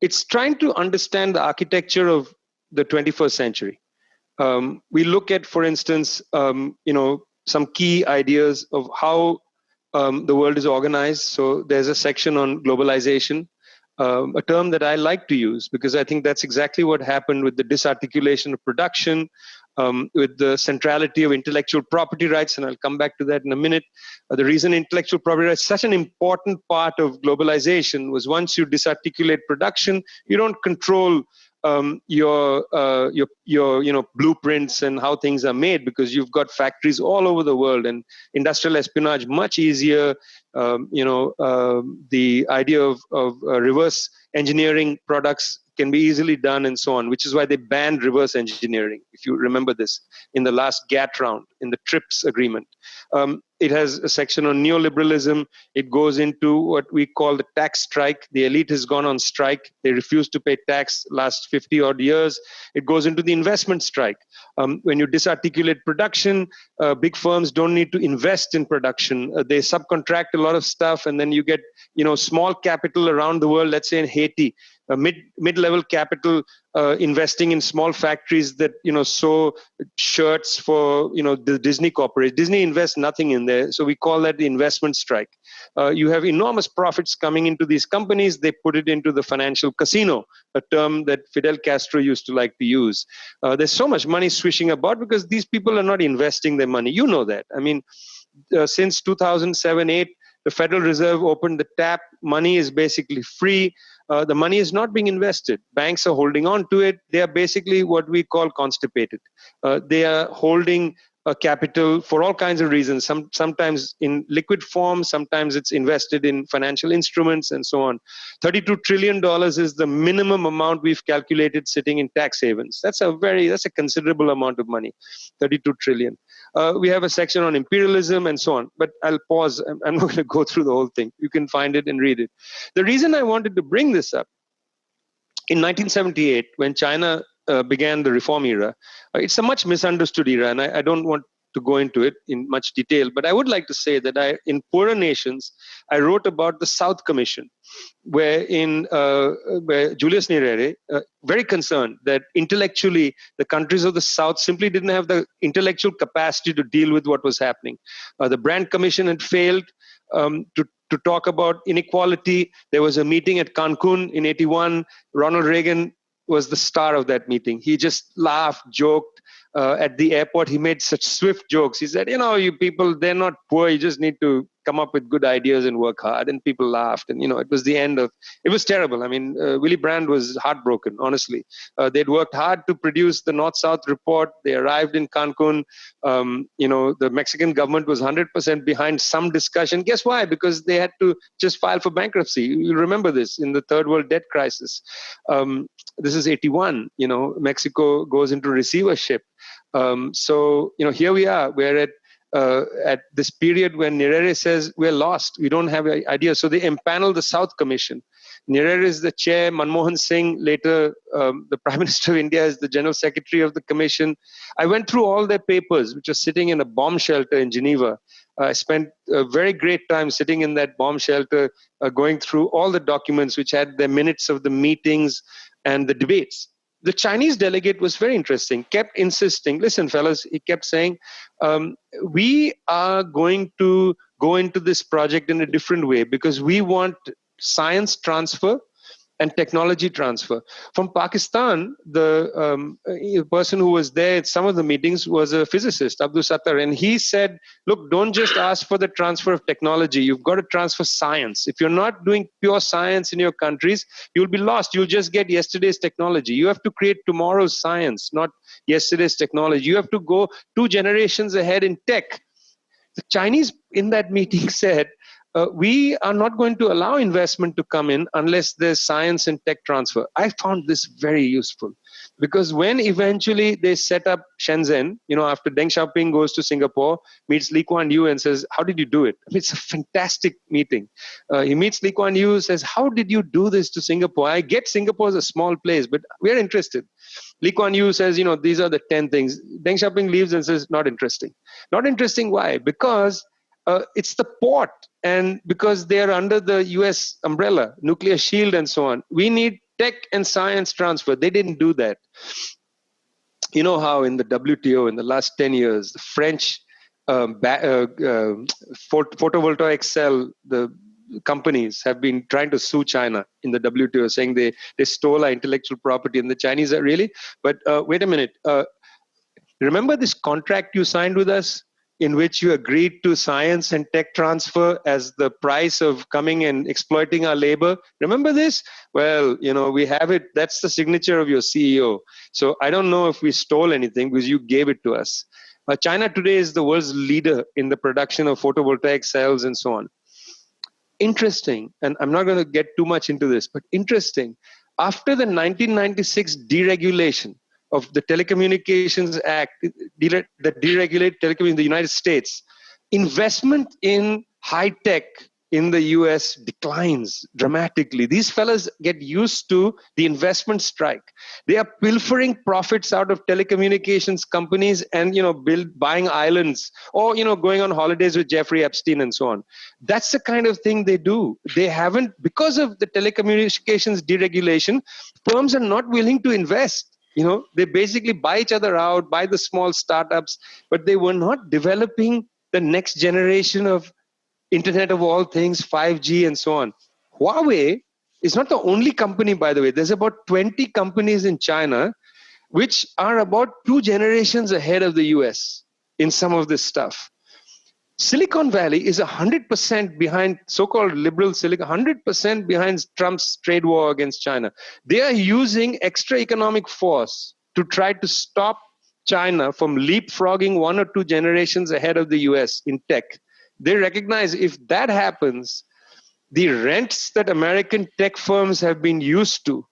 it's trying to understand the architecture of the 21st century. We look at, for instance, some key ideas of how the world is organized. So there's a section on globalization, a term that I like to use because I think that's exactly what happened with the disarticulation of production, with the centrality of intellectual property rights, and I'll come back to that in a minute. The reason intellectual property rights is such an important part of globalization was once you disarticulate production, you don't control your blueprints and how things are made, because you've got factories all over the world, and industrial espionage much easier. The idea of reverse engineering products can be easily done and so on, which is why they banned reverse engineering, if you remember this, in the last GATT round, in the TRIPS agreement. It has a section on neoliberalism. It goes into what we call the tax strike. The elite has gone on strike. They refuse to pay tax last 50 odd years. It goes into the investment strike. When you disarticulate production, big firms don't need to invest in production. They subcontract a lot of stuff, and then you get, small capital around the world, let's say in Haiti, mid-level capital investing in small factories that sew shirts for the Disney corporation. Disney invests nothing in there, so we call that the investment strike. You have enormous profits coming into these companies. They put it into the financial casino, a term that Fidel Castro used to like to use. There's so much money swishing about because these people are not investing their money. You know that. I mean, since 2007-8, the Federal Reserve opened the tap. Money is basically free. The money is not being invested. Banks are holding on to it. They are basically what we call constipated. They are holding capital for all kinds of reasons. Sometimes in liquid form, sometimes it's invested in financial instruments and so on. $32 trillion is the minimum amount we've calculated sitting in tax havens. That's a considerable amount of money, 32 trillion. We have a section on imperialism and so on, but I'll pause. I'm not going to go through the whole thing. You can find it and read it. The reason I wanted to bring this up, in 1978, when China began the reform era, it's a much misunderstood era, and I don't want to go into it in much detail, but I would like to say that in Poorer Nations, I wrote about the South Commission, where Julius Nyerere, very concerned that intellectually the countries of the South simply didn't have the intellectual capacity to deal with what was happening. The Brandt Commission had failed to talk about inequality. There was a meeting at Cancun in 81. Ronald Reagan was the star of that meeting. He just laughed, joked. At the airport, he made such swift jokes. He said, you people, they're not poor. You just need to come up with good ideas and work hard. And people laughed. And, it was the end of, it was terrible. I mean, Willy Brandt was heartbroken, honestly. They'd worked hard to produce the North-South report. They arrived in Cancun. The Mexican government was 100% behind some discussion. Guess why? Because they had to just file for bankruptcy. You remember this in the third world debt crisis. This is 81. Mexico goes into receivership. So here we are. We're at this period when Nyerere says we're lost. We don't have an idea. So they empanel the South Commission. Nyerere is the chair. Manmohan Singh, later the Prime Minister of India, is the General Secretary of the Commission. I went through all their papers, which are sitting in a bomb shelter in Geneva. I spent a very great time sitting in that bomb shelter, going through all the documents which had the minutes of the meetings and the debates. The Chinese delegate was very interesting, kept insisting, listen, fellas, he kept saying, we are going to go into this project in a different way because we want science transfer and technology transfer. From Pakistan, the person who was there at some of the meetings was a physicist, Abdul Sattar, and he said, look, don't just ask for the transfer of technology. You've got to transfer science. If you're not doing pure science in your countries, you'll be lost. You'll just get yesterday's technology. You have to create tomorrow's science, not yesterday's technology. You have to go 2 generations ahead in tech. The Chinese in that meeting said, we are not going to allow investment to come in unless there's science and tech transfer. I found this very useful because when eventually they set up Shenzhen, after Deng Xiaoping goes to Singapore, meets Lee Kuan Yew and says, how did you do it? I mean, it's a fantastic meeting. He meets Lee Kuan Yew, says, how did you do this to Singapore? I get Singapore is a small place, but we're interested. Lee Kuan Yew says, these are the 10 things. Deng Xiaoping leaves and says, not interesting. Not interesting, why? Because it's the port, and because they are under the US umbrella, nuclear shield and so on. We need tech and science transfer. They didn't do that. You know how in the WTO in the last 10 years, the French photovoltaic cell, the companies have been trying to sue China in the WTO, saying they stole our intellectual property, and the Chinese are really, but wait a minute. Remember this contract you signed with us, in which you agreed to science and tech transfer as the price of coming and exploiting our labor? Remember this? Well, we have it. That's the signature of your CEO. So I don't know if we stole anything because you gave it to us. China today is the world's leader in the production of photovoltaic cells and so on. Interesting, and I'm not going to get too much into this, but interesting. After the 1996 deregulation of the Telecommunications Act that deregulated telecommunications in the United States, investment in high tech in the US declines dramatically. These fellas get used to the investment strike. They are pilfering profits out of telecommunications companies and buying islands or going on holidays with Jeffrey Epstein and so on. That's the kind of thing they do. They haven't, because of the telecommunications deregulation, firms are not willing to invest. They basically buy each other out, buy the small startups, but they were not developing the next generation of Internet of all things, 5G and so on. Huawei is not the only company, by the way. There's about 20 companies in China which are about 2 generations ahead of the US in some of this stuff. Silicon Valley is 100% behind so-called liberal Silicon, 100% behind Trump's trade war against China. They are using extra economic force to try to stop China from leapfrogging 1 or 2 generations ahead of the US in tech. They recognize if that happens, the rents that American tech firms have been used to,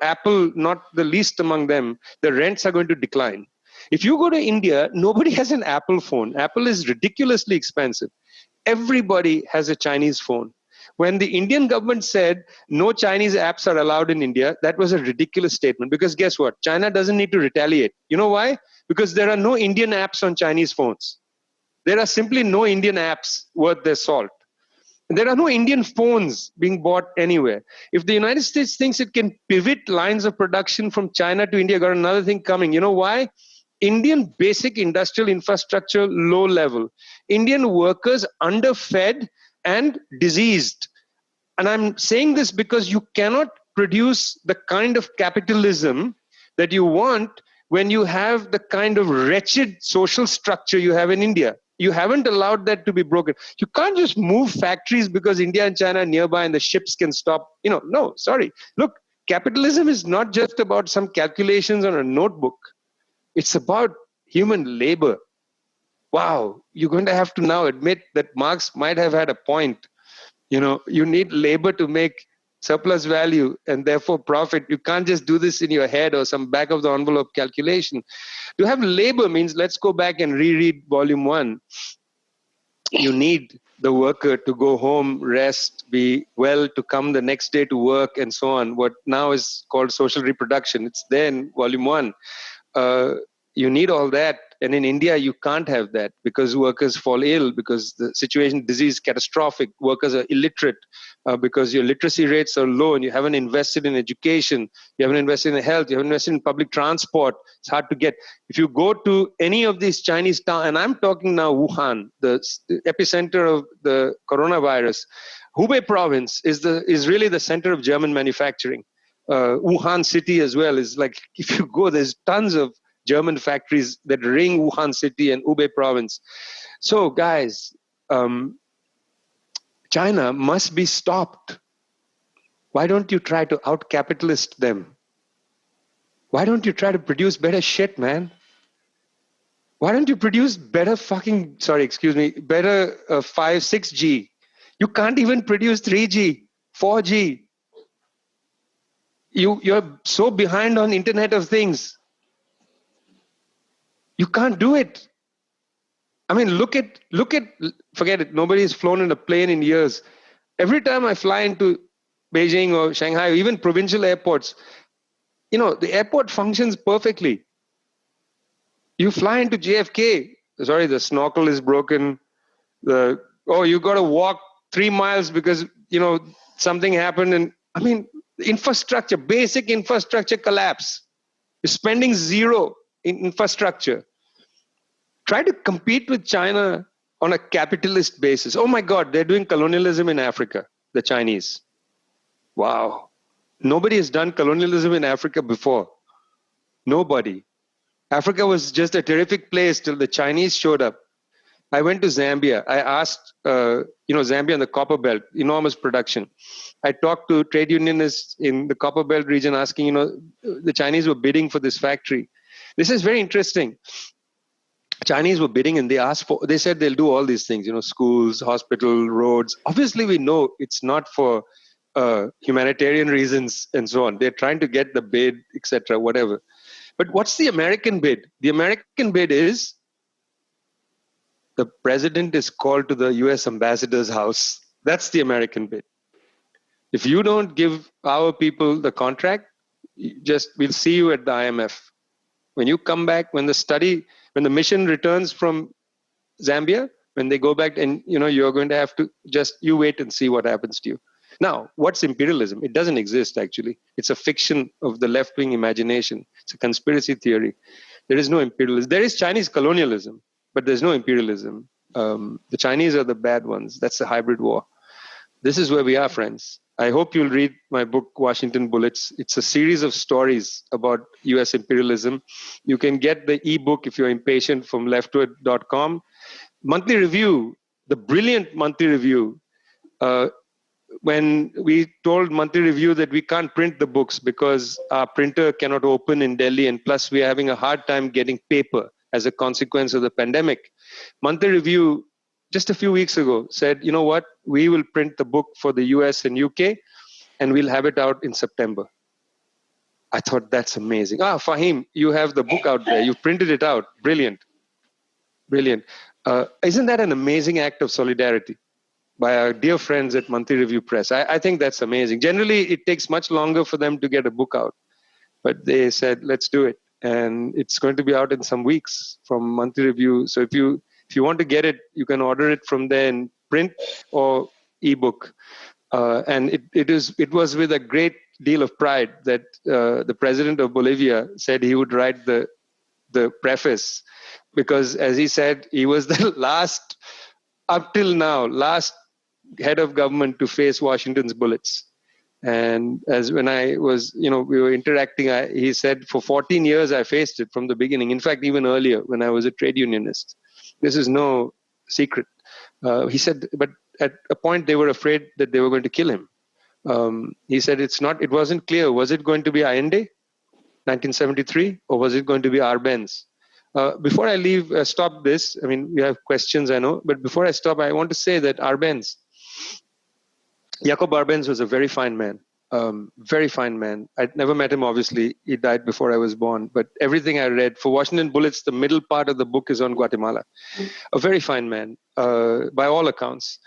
Apple, not the least among them, the rents are going to decline. If you go to India, nobody has an Apple phone. Apple is ridiculously expensive. Everybody has a Chinese phone. When the Indian government said no Chinese apps are allowed in India, that was a ridiculous statement because guess what? China doesn't need to retaliate. You know why? Because there are no Indian apps on Chinese phones. There are simply no Indian apps worth their salt. There are no Indian phones being bought anywhere. If the United States thinks it can pivot lines of production from China to India, got another thing coming. You know why? Indian basic industrial infrastructure, low level. Indian workers underfed and diseased. And I'm saying this because you cannot produce the kind of capitalism that you want when you have the kind of wretched social structure you have in India. You haven't allowed that to be broken. You can't just move factories because India and China are nearby and the ships can stop. No, sorry. Look, capitalism is not just about some calculations on a notebook. It's about human labor. Wow, you're going to have to now admit that Marx might have had a point. You need labor to make surplus value and therefore profit. You can't just do this in your head or some back of the envelope calculation. To have labor means, let's go back and reread volume 1. You need the worker to go home, rest, be well, to come the next day to work and so on. What now is called social reproduction. It's there in volume 1. You need all that. And in India, you can't have that because workers fall ill, because the situation, disease, catastrophic. Workers are illiterate because your literacy rates are low and you haven't invested in education. You haven't invested in health. You haven't invested in public transport. It's hard to get. If you go to any of these Chinese towns, and I'm talking now Wuhan, the epicenter of the coronavirus, Hubei province is really the center of German manufacturing. Wuhan city as well is like, if you go, there's tons of German factories that ring Wuhan city and Hubei province. So guys, China must be stopped. Why don't you try to out-capitalist them? Why don't you try to produce better shit, man? Why don't you produce better better 5, 6G? You can't even produce 3G, 4G. You're so behind on Internet of Things. You can't do it. I mean, look at, forget it. Nobody's flown in a plane in years. Every time I fly into Beijing or Shanghai, or even provincial airports, the airport functions perfectly. You fly into JFK, sorry, the snorkel is broken. You got to walk 3 miles because, something happened. And I mean, infrastructure, basic infrastructure collapse. You're spending zero in infrastructure. Try to compete with China on a capitalist basis. Oh my God, they're doing colonialism in Africa, the Chinese. Wow. Nobody has done colonialism in Africa before. Nobody. Africa was just a terrific place till the Chinese showed up. I went to Zambia. I asked, Zambia and the Copper Belt, enormous production. I talked to trade unionists in the Copper Belt region asking, the Chinese were bidding for this factory. This is very interesting. Chinese were bidding and they said they'll do all these things, schools, hospital, roads. Obviously, we know it's not for humanitarian reasons and so on. They're trying to get the bid, etc., whatever. But what's the American bid? The American bid is the president is called to the US ambassador's house. That's the American bid. If you don't give our people the contract, we'll see you at the IMF. When you come back, when the mission returns from Zambia, when they go back and, you're going to have to you wait and see what happens to you. Now, what's imperialism? It doesn't exist, actually. It's a fiction of the left-wing imagination. It's a conspiracy theory. There is no imperialism. There is Chinese colonialism, but there's no imperialism. The Chinese are the bad ones. That's the hybrid war. This is where we are, friends. I hope you'll read my book, Washington Bullets. It's a series of stories about US imperialism. You can get the ebook if you're impatient from leftward.com. Monthly review, the brilliant monthly review. when we told Monthly Review that we can't print the books because our printer cannot open in Delhi, and plus we're having a hard time getting paper as a consequence of the pandemic, Monthly Review just a few weeks ago said, you know what, we will print the book for the US and UK, and we'll have it out in September. I thought, that's amazing. Fahim, you have the book out there. You've printed it out. Brilliant. Brilliant. Isn't that an amazing act of solidarity by our dear friends at Monthly Review Press? I think that's amazing. Generally, it takes much longer for them to get a book out, but they said, let's do it. And it's going to be out in some weeks from Monthly Review. So if you want to get it, you can order it from there in print or ebook. And it was with a great deal of pride that the president of Bolivia said he would write the preface, because as he said, he was the last, up till now, last head of government to face Washington's bullets. And as when I was, we were interacting, he said, for 14 years, I faced it from the beginning. In fact, even earlier when I was a trade unionist. This is no secret. He said, but at a point they were afraid that they were going to kill him. He said, it wasn't clear. Was it going to be Allende, 1973, or was it going to be Arbenz? Before I leave, stop this. I mean, we have questions, I know. But before I stop, I want to say that Arbenz, Jacob Arbenz was a very fine man. Very fine man. I'd never met him, obviously. He died before I was born. But everything I read, for Washington Bullets, the middle part of the book is on Guatemala. A very fine man, by all accounts.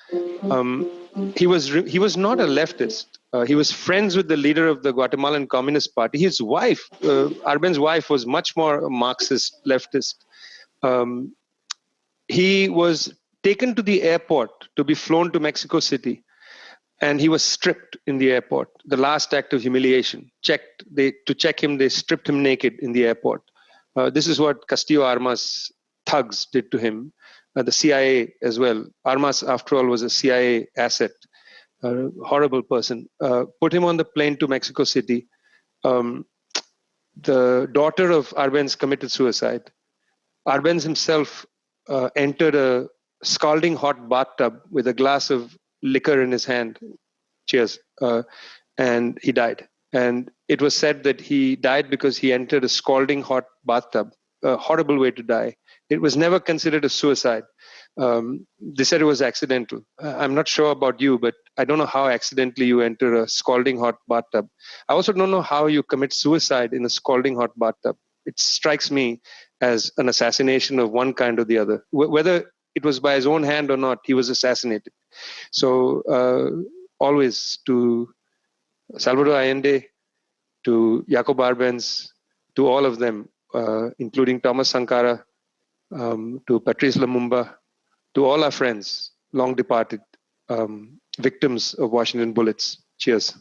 He was not a leftist. He was friends with the leader of the Guatemalan Communist Party. His wife, Arbenz's wife, was much more a Marxist, leftist. He was taken to the airport to be flown to Mexico City. And he was stripped in the airport. The last act of humiliation. To check him, they stripped him naked in the airport. This is what Castillo Armas thugs did to him. The CIA as well. Armas, after all, was a CIA asset. Horrible person. Put him on the plane to Mexico City. The daughter of Arbenz committed suicide. Arbenz himself entered a scalding hot bathtub with a glass of liquor in his hand. Cheers. And he died. And it was said that he died because he entered a scalding hot bathtub. A horrible way to die. It was never considered a suicide. They said it was accidental. I'm not sure about you, but I don't know how accidentally you enter a scalding hot bathtub. I also don't know how you commit suicide in a scalding hot bathtub. It strikes me as an assassination of one kind or the other. Whether it was by his own hand or not, he was assassinated. So always to Salvador Allende, to Jacob Arbenz, to all of them, including Thomas Sankara, to Patrice Lumumba, to all our friends, long departed, victims of Washington Bullets. Cheers.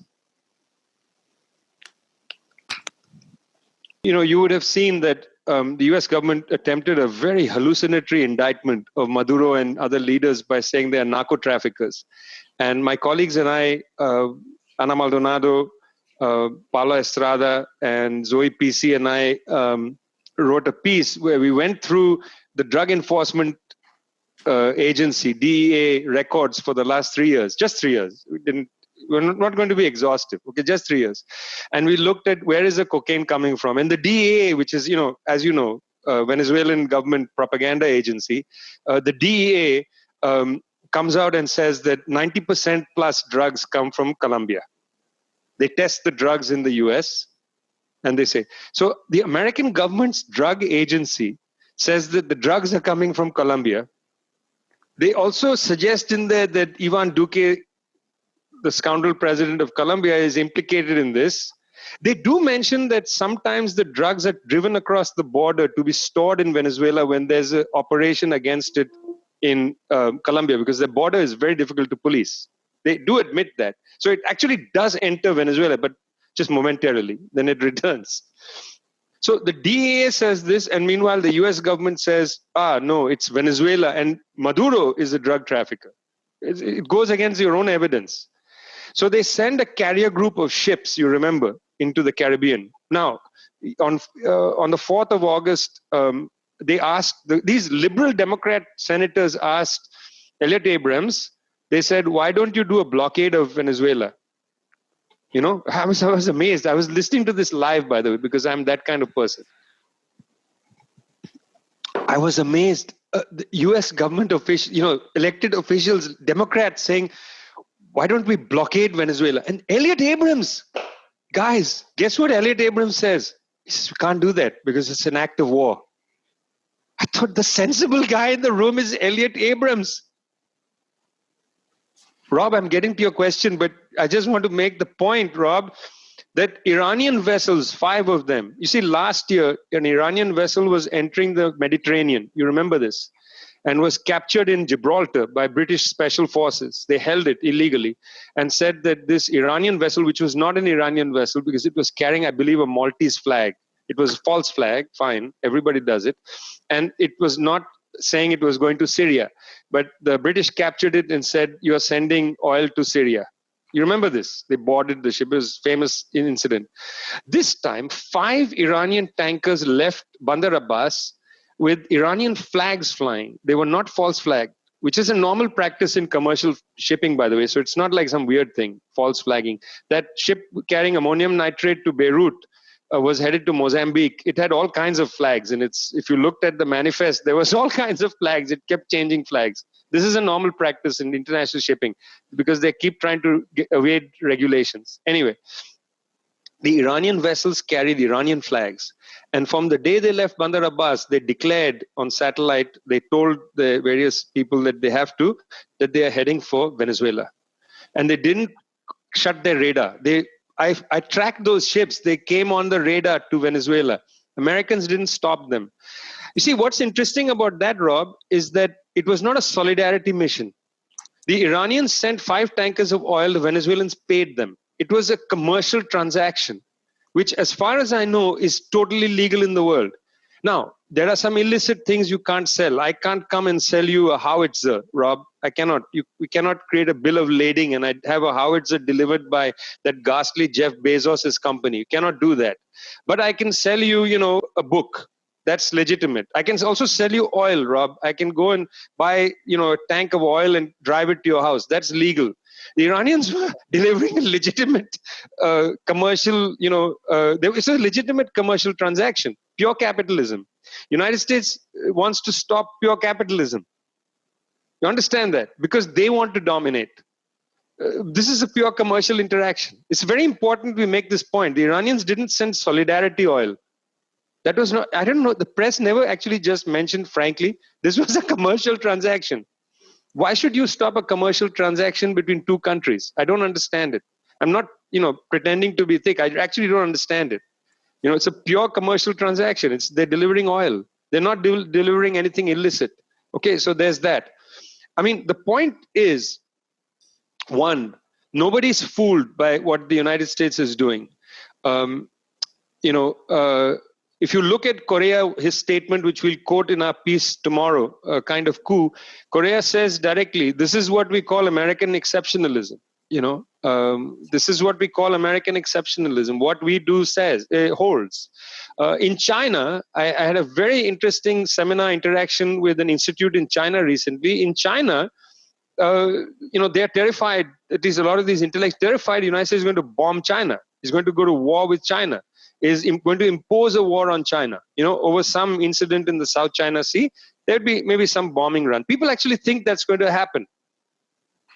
You would have seen that the US government attempted a very hallucinatory indictment of Maduro and other leaders by saying they are narco traffickers. And my colleagues and I, Ana Maldonado, Paula Estrada, and Zoe PC and I wrote a piece where we went through the Drug Enforcement Agency, DEA, records for the last 3 years, just 3 years. We're not going to be exhaustive, okay, just 3 years. And we looked at where is the cocaine coming from. And the DEA, which is, as you know, Venezuelan government propaganda agency, the DEA comes out and says that 90% plus drugs come from Colombia. They test the drugs in the US and they say, so the American government's drug agency says that the drugs are coming from Colombia. They also suggest in there that Ivan Duque, the scoundrel president of Colombia, is implicated in this. They do mention that sometimes the drugs are driven across the border to be stored in Venezuela when there's an operation against it in Colombia, because the border is very difficult to police. They do admit that. So it actually does enter Venezuela, but just momentarily. Then it returns. So the DEA says this, and meanwhile the US government says, no, it's Venezuela, and Maduro is a drug trafficker. It goes against your own evidence. So they send a carrier group of ships, you remember, into the Caribbean. Now, on the 4th of August, they asked, these liberal Democrat senators asked Elliot Abrams They said, why don't you do a blockade of Venezuela? You know, I was amazed. I was listening to this live, by the way, because I'm that kind of person. I was amazed. The US government officials, you know, elected officials, Democrats saying, why don't we blockade Venezuela? And Elliot Abrams, guys, guess what Elliot Abrams says? He says, we can't do that because it's an act of war. I thought the sensible guy in the room is Elliot Abrams. Rob, I'm getting to your question, but I just want to make the point, Rob, that Iranian vessels, 5 of them, you see, last year, an Iranian vessel was entering the Mediterranean. You remember this? And was captured in Gibraltar by British special forces. They held it illegally and said that this Iranian vessel, which was not an Iranian vessel because it was carrying, I believe, a Maltese flag. It was a false flag, fine, everybody does it. And it was not saying it was going to Syria. But the British captured it and said, you are sending oil to Syria. You remember this? They boarded the ship. It was a famous incident. This time, 5 Iranian tankers left Bandar Abbas with Iranian flags flying. They were not false flag, which is a normal practice in commercial shipping, by the way. So it's not like some weird thing, false flagging. That ship carrying ammonium nitrate to Beirut was headed to Mozambique. It had all kinds of flags. And if you looked at the manifest, there was all kinds of flags. It kept changing flags. This is a normal practice in international shipping because they keep trying to evade regulations. Anyway, the Iranian vessels carried Iranian flags. And from the day they left Bandar Abbas, they declared on satellite, they told the various people that that they are heading for Venezuela. And they didn't shut their radar. I tracked those ships. They came on the radar to Venezuela. Americans didn't stop them. You see, what's interesting about that, Rob, is that it was not a solidarity mission. The Iranians sent 5 tankers of oil. The Venezuelans paid them. It was a commercial transaction, which, as far as I know, is totally legal in the world. Now, there are some illicit things you can't sell. I can't come and sell you a howitzer, Rob. I cannot. We cannot create a bill of lading and I'd have a howitzer delivered by that ghastly Jeff Bezos' company. You cannot do that. But I can sell you, a book. That's legitimate. I can also sell you oil, Rob. I can go and buy, a tank of oil and drive it to your house. That's legal. The Iranians were delivering a legitimate commercial, it's a legitimate commercial transaction, pure capitalism. United States wants to stop pure capitalism. You understand that? Because they want to dominate. This is a pure commercial interaction. It's very important we make this point. The Iranians didn't send solidarity oil. That was not, I don't know, the press never actually just mentioned, frankly, this was a commercial transaction. Why should you stop a commercial transaction between 2 countries? I don't understand it. I'm not, pretending to be thick. I actually don't understand it. It's a pure commercial transaction. They're delivering oil. They're not delivering anything illicit. Okay, so there's that. I mean, the point is, 1, nobody's fooled by what the United States is doing. If you look at Correa, his statement, which we'll quote in our piece tomorrow, kind of coup, Correa says directly, this is what we call American exceptionalism. This is what we call American exceptionalism. What we do holds. In China, I had a very interesting seminar interaction with an institute in China recently. In China, they're terrified. At least a lot of these intellects terrified the United States is going to bomb China. Is going to go to war with China. Is going to impose a war on China, over some incident in the South China Sea. There'd be maybe some bombing run. People actually think that's going to happen.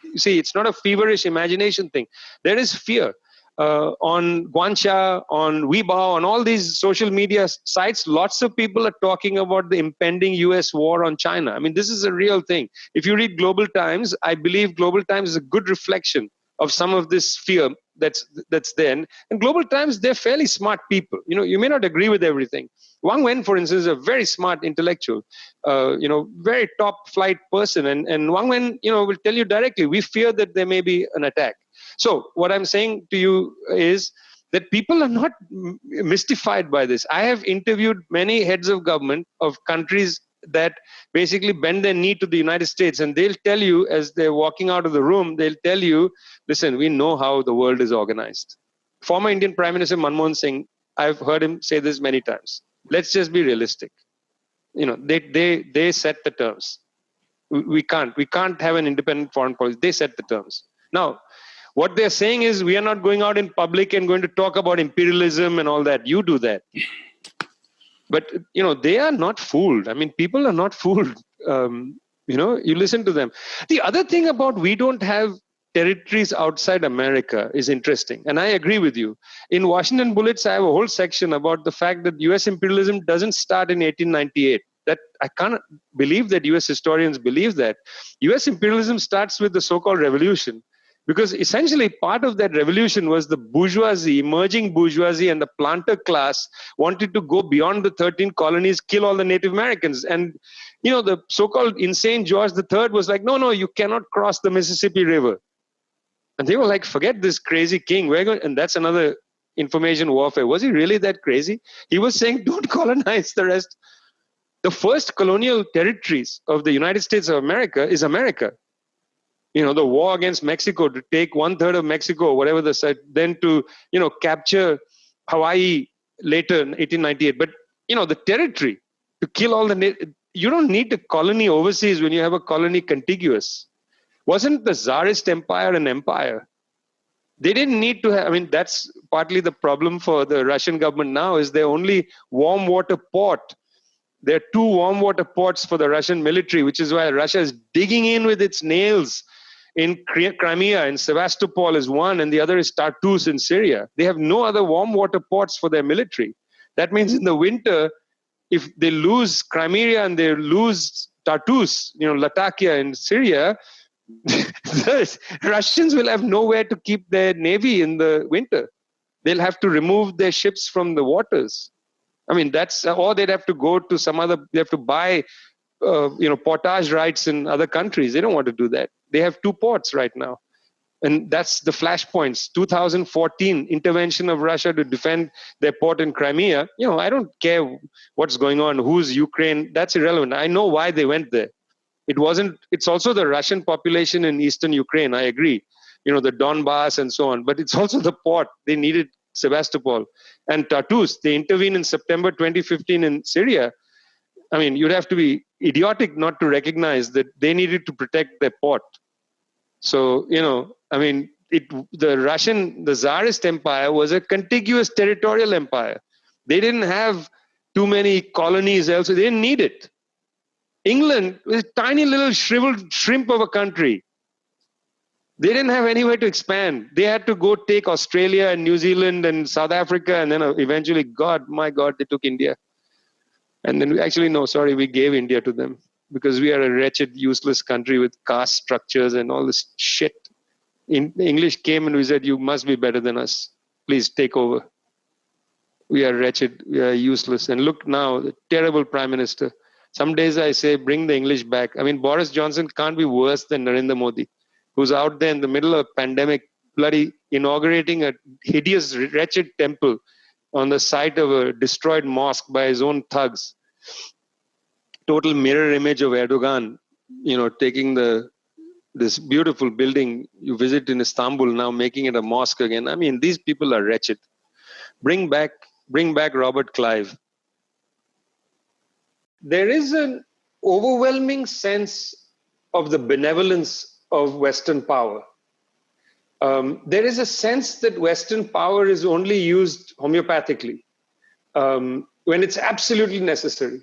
You see, it's not a feverish imagination thing. There is fear. On Guanxia, on Weibo, on all these social media sites, lots of people are talking about the impending US war on China. I mean, this is a real thing. If you read Global Times, I believe Global Times is a good reflection of some of this fear that's there. And Global Times, they're fairly smart people. You may not agree with everything. Wang Wen, for instance, is a very smart intellectual, very top flight person. And Wang Wen, will tell you directly, we fear that there may be an attack. So what I'm saying to you is that people are not mystified by this. I have interviewed many heads of government of countries that basically bend their knee to the United States, and they'll tell you as they're walking out of the room, they'll tell you, listen, we know how the world is organized. Former Indian Prime Minister Manmohan Singh, I've heard him say this many times. Let's just be realistic. They set the terms. We can't have an independent foreign policy. They set the terms. Now, what they're saying is we are not going out in public and going to talk about imperialism and all that. You do that. But, they are not fooled. I mean, people are not fooled. You listen to them. The other thing about we don't have territories outside America is interesting. And I agree with you. In Washington Bullets, I have a whole section about the fact that US imperialism doesn't start in 1898. That I can't believe that US historians believe that. US imperialism starts with the so-called revolution. Because essentially part of that revolution was the bourgeoisie, emerging bourgeoisie and the planter class wanted to go beyond the 13 colonies, kill all the Native Americans. And, the so-called insane George III was like, no, you cannot cross the Mississippi River. And they were like, forget this crazy king. We're going, and that's another information warfare. Was he really that crazy? He was saying, don't colonize the rest. The first colonial territories of the United States of America is America. The war against Mexico, to take 1/3 of Mexico, whatever the site, then to, capture Hawaii later in 1898. But, the territory, to kill all you don't need a colony overseas when you have a colony contiguous. Wasn't the Tsarist Empire an empire? They didn't need to have, that's partly the problem for the Russian government now, is their only warm water port. There are 2 warm water ports for the Russian military, which is why Russia is digging in with its nails in Crimea, and Sevastopol is one, and the other is Tartus in Syria. They have no other warm water ports for their military. That means in the winter, if they lose Crimea and they lose Tartus, Latakia in Syria, the Russians will have nowhere to keep their navy in the winter. They'll have to remove their ships from the waters. That's, or they'd have to go to they have to buy, portage rights in other countries. They don't want to do that. They have 2 ports right now. And that's the flashpoints. 2014, intervention of Russia to defend their port in Crimea. I don't care what's going on, who's Ukraine. That's irrelevant. I know why they went there. It's also the Russian population in eastern Ukraine. I agree. The Donbass and so on. But it's also the port. They needed Sevastopol. And Tartus, they intervened in September 2015 in Syria. You'd have to be idiotic not to recognize that they needed to protect their port. So, the Tsarist Empire was a contiguous territorial empire. They didn't have too many colonies elsewhere. They didn't need it. England was a tiny little shriveled shrimp of a country. They didn't have anywhere to expand. They had to go take Australia and New Zealand and South Africa, and then eventually, my God, they took India. And then we gave India to them because we are a wretched, useless country with caste structures and all this shit. English came and we said, you must be better than us. Please take over. We are wretched. We are useless. And look now, the terrible prime minister. Some days I say, bring the English back. Boris Johnson can't be worse than Narendra Modi, who's out there in the middle of a pandemic, bloody inaugurating a hideous, wretched temple on the site of a destroyed mosque by his own thugs. Total mirror image of Erdogan, taking this beautiful building you visit in Istanbul, now making it a mosque again. These people are wretched. Bring back Robert Clive. There is an overwhelming sense of the benevolence of Western power. There is a sense that Western power is only used homeopathically when it's absolutely necessary.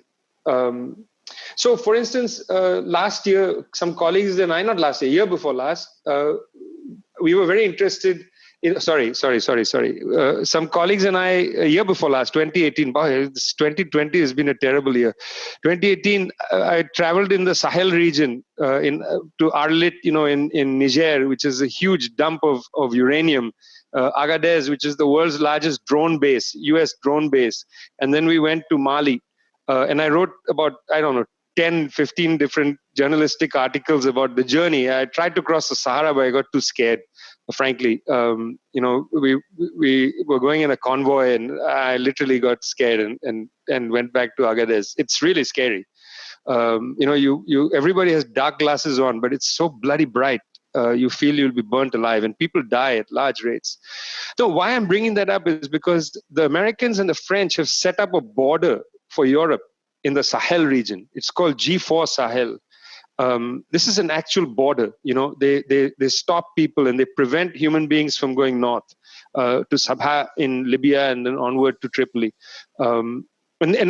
So, for instance, last year, some colleagues and I, not last year, year before last, we were very interested in, some colleagues and I, a year before last, 2018, 2020 has been a terrible year. 2018, I traveled in the Sahel region to Arlit, in Niger, which is a huge dump of uranium. Agadez, which is the world's largest drone base, US drone base. And then we went to Mali. And I wrote about, 10, 15 different journalistic articles about the journey. I tried to cross the Sahara, but I got too scared, frankly. We were going in a convoy and I literally got scared and went back to Agadez. It's really scary. Everybody has dark glasses on, but it's so bloody bright. You feel you'll be burnt alive, and people die at large rates. So why I'm bringing that up is because the Americans and the French have set up a border for Europe in the Sahel region. It's called G4 Sahel. This is an actual border. They stop people and they prevent human beings from going north to Sabha in Libya and then onward to Tripoli. And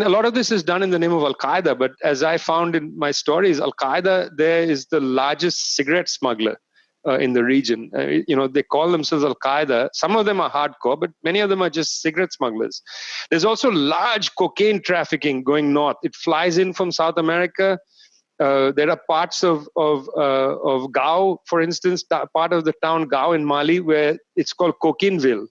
a lot of this is done in the name of Al-Qaeda, but as I found in my stories, Al-Qaeda there is the largest cigarette smuggler in the region. They call themselves Al-Qaeda. Some of them are hardcore, but many of them are just cigarette smugglers. There's also large cocaine trafficking going north. It flies in from South America. There are parts of Gao, for instance, part of the town Gao in Mali, where it's called Cocaineville.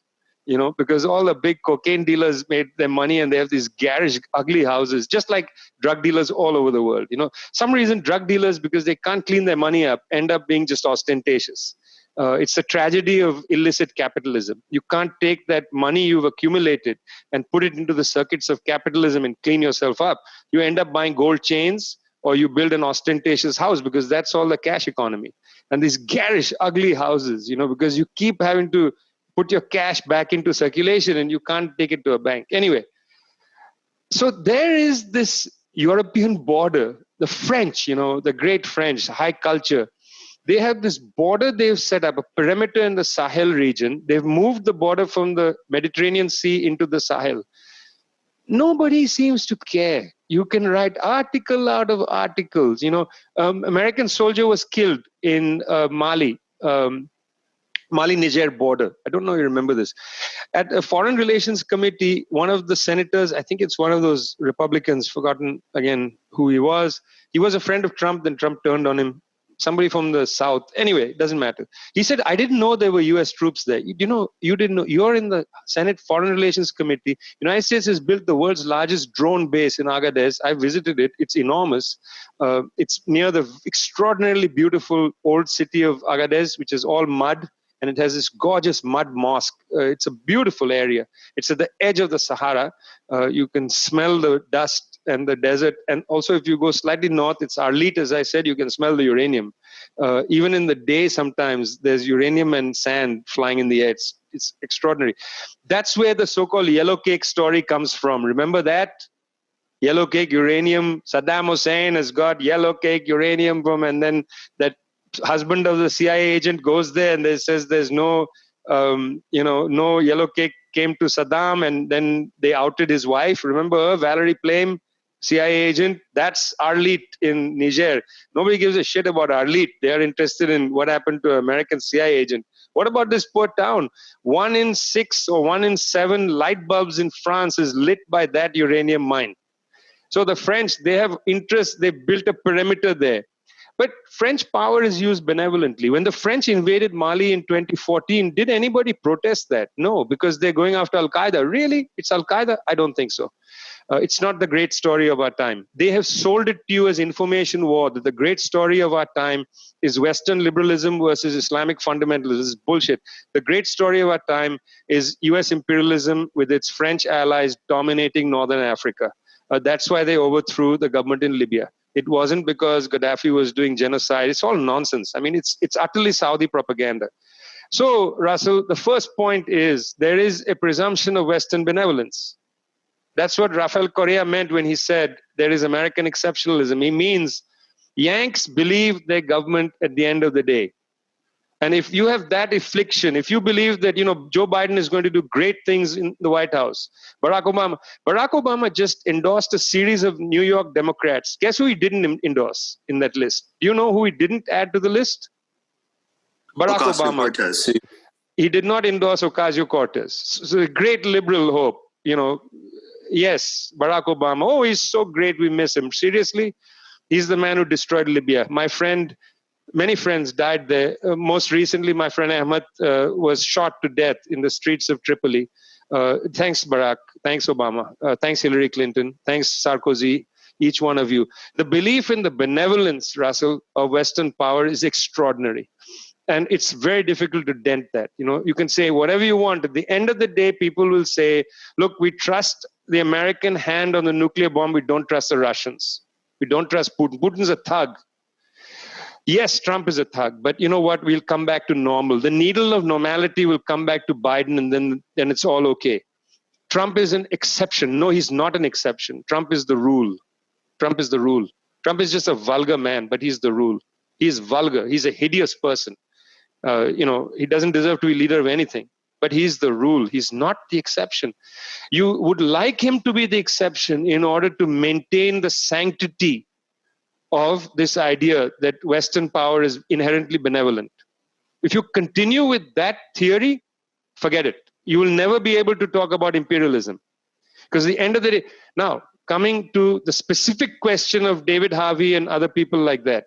Because all the big cocaine dealers made their money and they have these garish, ugly houses, just like drug dealers all over the world. Some reason drug dealers, because they can't clean their money up, end up being just ostentatious. It's a tragedy of illicit capitalism. You can't take that money you've accumulated and put it into the circuits of capitalism and clean yourself up. You end up buying gold chains or you build an ostentatious house because that's all the cash economy. And these garish, ugly houses, because you keep having to put your cash back into circulation and you can't take it to a bank. Anyway, so there is this European border, the French, the great French, high culture. They have this border they've set up, a perimeter in the Sahel region. They've moved the border from the Mediterranean Sea into the Sahel. Nobody seems to care. You can write article out of articles. American soldier was killed in Mali. Mali-Niger border. I don't know if you remember this. At a Foreign Relations Committee, one of the senators, I think it's one of those Republicans, forgotten again who he was a friend of Trump, then Trump turned on him. Somebody from the South. Anyway, it doesn't matter. He said, I didn't know there were US troops there. You didn't know. You're in the Senate Foreign Relations Committee. United States has built the world's largest drone base in Agadez. I visited it. It's enormous. It's near the extraordinarily beautiful old city of Agadez, which is all mud. And it has this gorgeous mud mosque. It's a beautiful area. It's at the edge of the Sahara. You can smell the dust and the desert. And also, if you go slightly north, it's Arlit, as I said, you can smell the uranium. Even in the day, sometimes there's uranium and sand flying in the air. It's extraordinary. That's where the so-called yellow cake story comes from. Remember that? Yellow cake, uranium. Saddam Hussein has got yellow cake, uranium from, and then that husband of the CIA agent goes there and they says there's no yellow cake came to Saddam, and then they outed his wife. Remember her, Valerie Plame, CIA agent? That's Arlit in Niger. Nobody gives a shit about Arlit. They're interested in what happened to an American CIA agent. What about this poor town? 1 in 6 or 1 in 7 light bulbs in France is lit by that uranium mine. So the French, they have interest. They built a perimeter there. But French power is used benevolently. When the French invaded Mali in 2014, did anybody protest that? No, because they're going after Al-Qaeda. Really? It's Al-Qaeda? I don't think so. It's not the great story of our time. They have sold it to you as information war, that the great story of our time is Western liberalism versus Islamic fundamentalism. This is bullshit. The great story of our time is US imperialism with its French allies dominating Northern Africa. That's why they overthrew the government in Libya. It wasn't because Gaddafi was doing genocide. It's all nonsense. I mean, it's utterly Saudi propaganda. So, Russell, the first point is there is a presumption of Western benevolence. That's what Rafael Correa meant when he said there is American exceptionalism. He means Yanks believe their government at the end of the day. And if you have that affliction, if you believe that, Joe Biden is going to do great things in the White House, Barack Obama just endorsed a series of New York Democrats. Guess who he didn't endorse in that list? Do you know who he didn't add to the list? Barack Obama. He did not endorse Ocasio-Cortez. So a great liberal hope, Yes, Barack Obama. Oh, he's so great, we miss him. Seriously? He's the man who destroyed Libya. Many friends died there. Most recently, my friend Ahmed was shot to death in the streets of Tripoli. Thanks, Barack. Thanks, Obama. Thanks, Hillary Clinton. Thanks, Sarkozy. Each one of you. The belief in the benevolence, Russell, of Western power is extraordinary. And it's very difficult to dent that. You can say whatever you want. At the end of the day, people will say, look, we trust the American hand on the nuclear bomb. We don't trust the Russians. We don't trust Putin. Putin's a thug. Yes, Trump is a thug, but you know what? We'll come back to normal. The needle of normality will come back to Biden, and then it's all okay. Trump is an exception. No, he's not an exception. Trump is the rule. Trump Trump is just a vulgar man, but he's the rule. He's vulgar. He's a hideous person. He doesn't deserve to be leader of anything, but he's the rule. He's not the exception. You would like him to be the exception in order to maintain the sanctity of this idea that Western power is inherently benevolent. If you continue with that theory, forget it. You will never be able to talk about imperialism. Because at the end of the day, now, coming to the specific question of David Harvey and other people like that,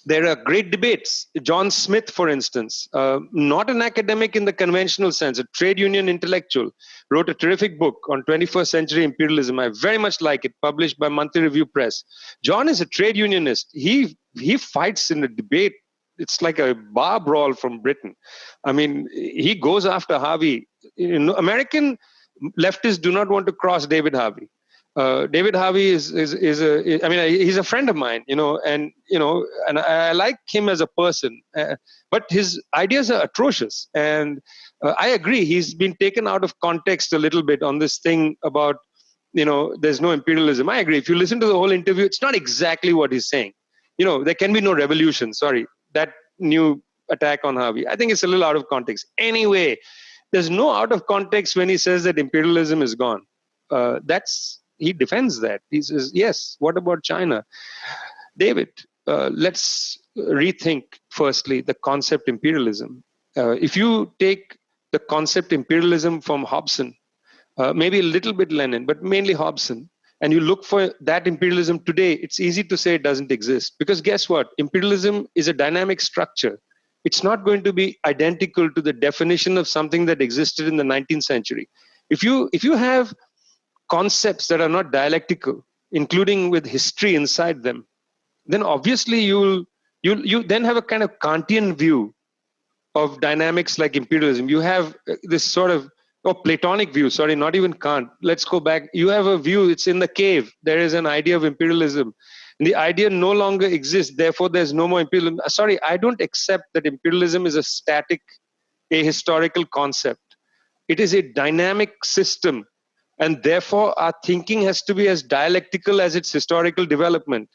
there are great debates. John Smith, for instance, not an academic in the conventional sense, a trade union intellectual, wrote a terrific book on 21st century imperialism. I very much like it, published by Monthly Review Press. John is a trade unionist. He fights in a debate. It's like a bar brawl from Britain. I mean, he goes after Harvey. American leftists do not want to cross David Harvey. David Harvey he's a friend of mine, and I like him as a person, but his ideas are atrocious. And I agree, he's been taken out of context a little bit on this thing about, there's no imperialism. I agree. If you listen to the whole interview, it's not exactly what he's saying. There can be no revolution. Sorry, that new attack on Harvey, I think it's a little out of context. Anyway, there's no out of context when he says that imperialism is gone. He defends that. He says, yes, what about China? David, let's rethink, firstly, the concept imperialism. If you take the concept imperialism from Hobson, maybe a little bit Lenin, but mainly Hobson, and you look for that imperialism today, it's easy to say it doesn't exist. Because guess what? Imperialism is a dynamic structure. It's not going to be identical to the definition of something that existed in the 19th century. If you have concepts that are not dialectical, including with history inside them, then obviously you then have a kind of Kantian view of dynamics like imperialism. You have this sort of Platonic view, sorry, not even Kant. Let's go back. You have a view, it's in the cave. There is an idea of imperialism. And the idea no longer exists, therefore there's no more imperialism. Sorry, I don't accept that imperialism is a static, ahistorical concept. It is a dynamic system. And therefore, our thinking has to be as dialectical as its historical development.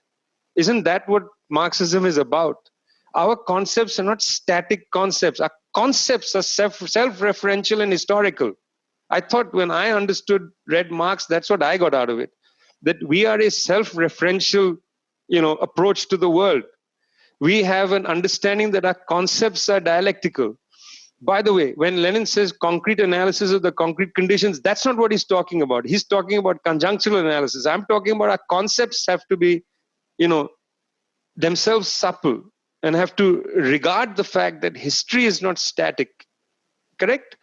Isn't that what Marxism is about? Our concepts are not static concepts. Our concepts are self-referential and historical. I thought when I read Marx, that's what I got out of it. That we are a self-referential, approach to the world. We have an understanding that our concepts are dialectical. By the way, when Lenin says concrete analysis of the concrete conditions, that's not what he's talking about. He's talking about conjunctural analysis. I'm talking about our concepts have to be, themselves supple and have to regard the fact that history is not static. Correct?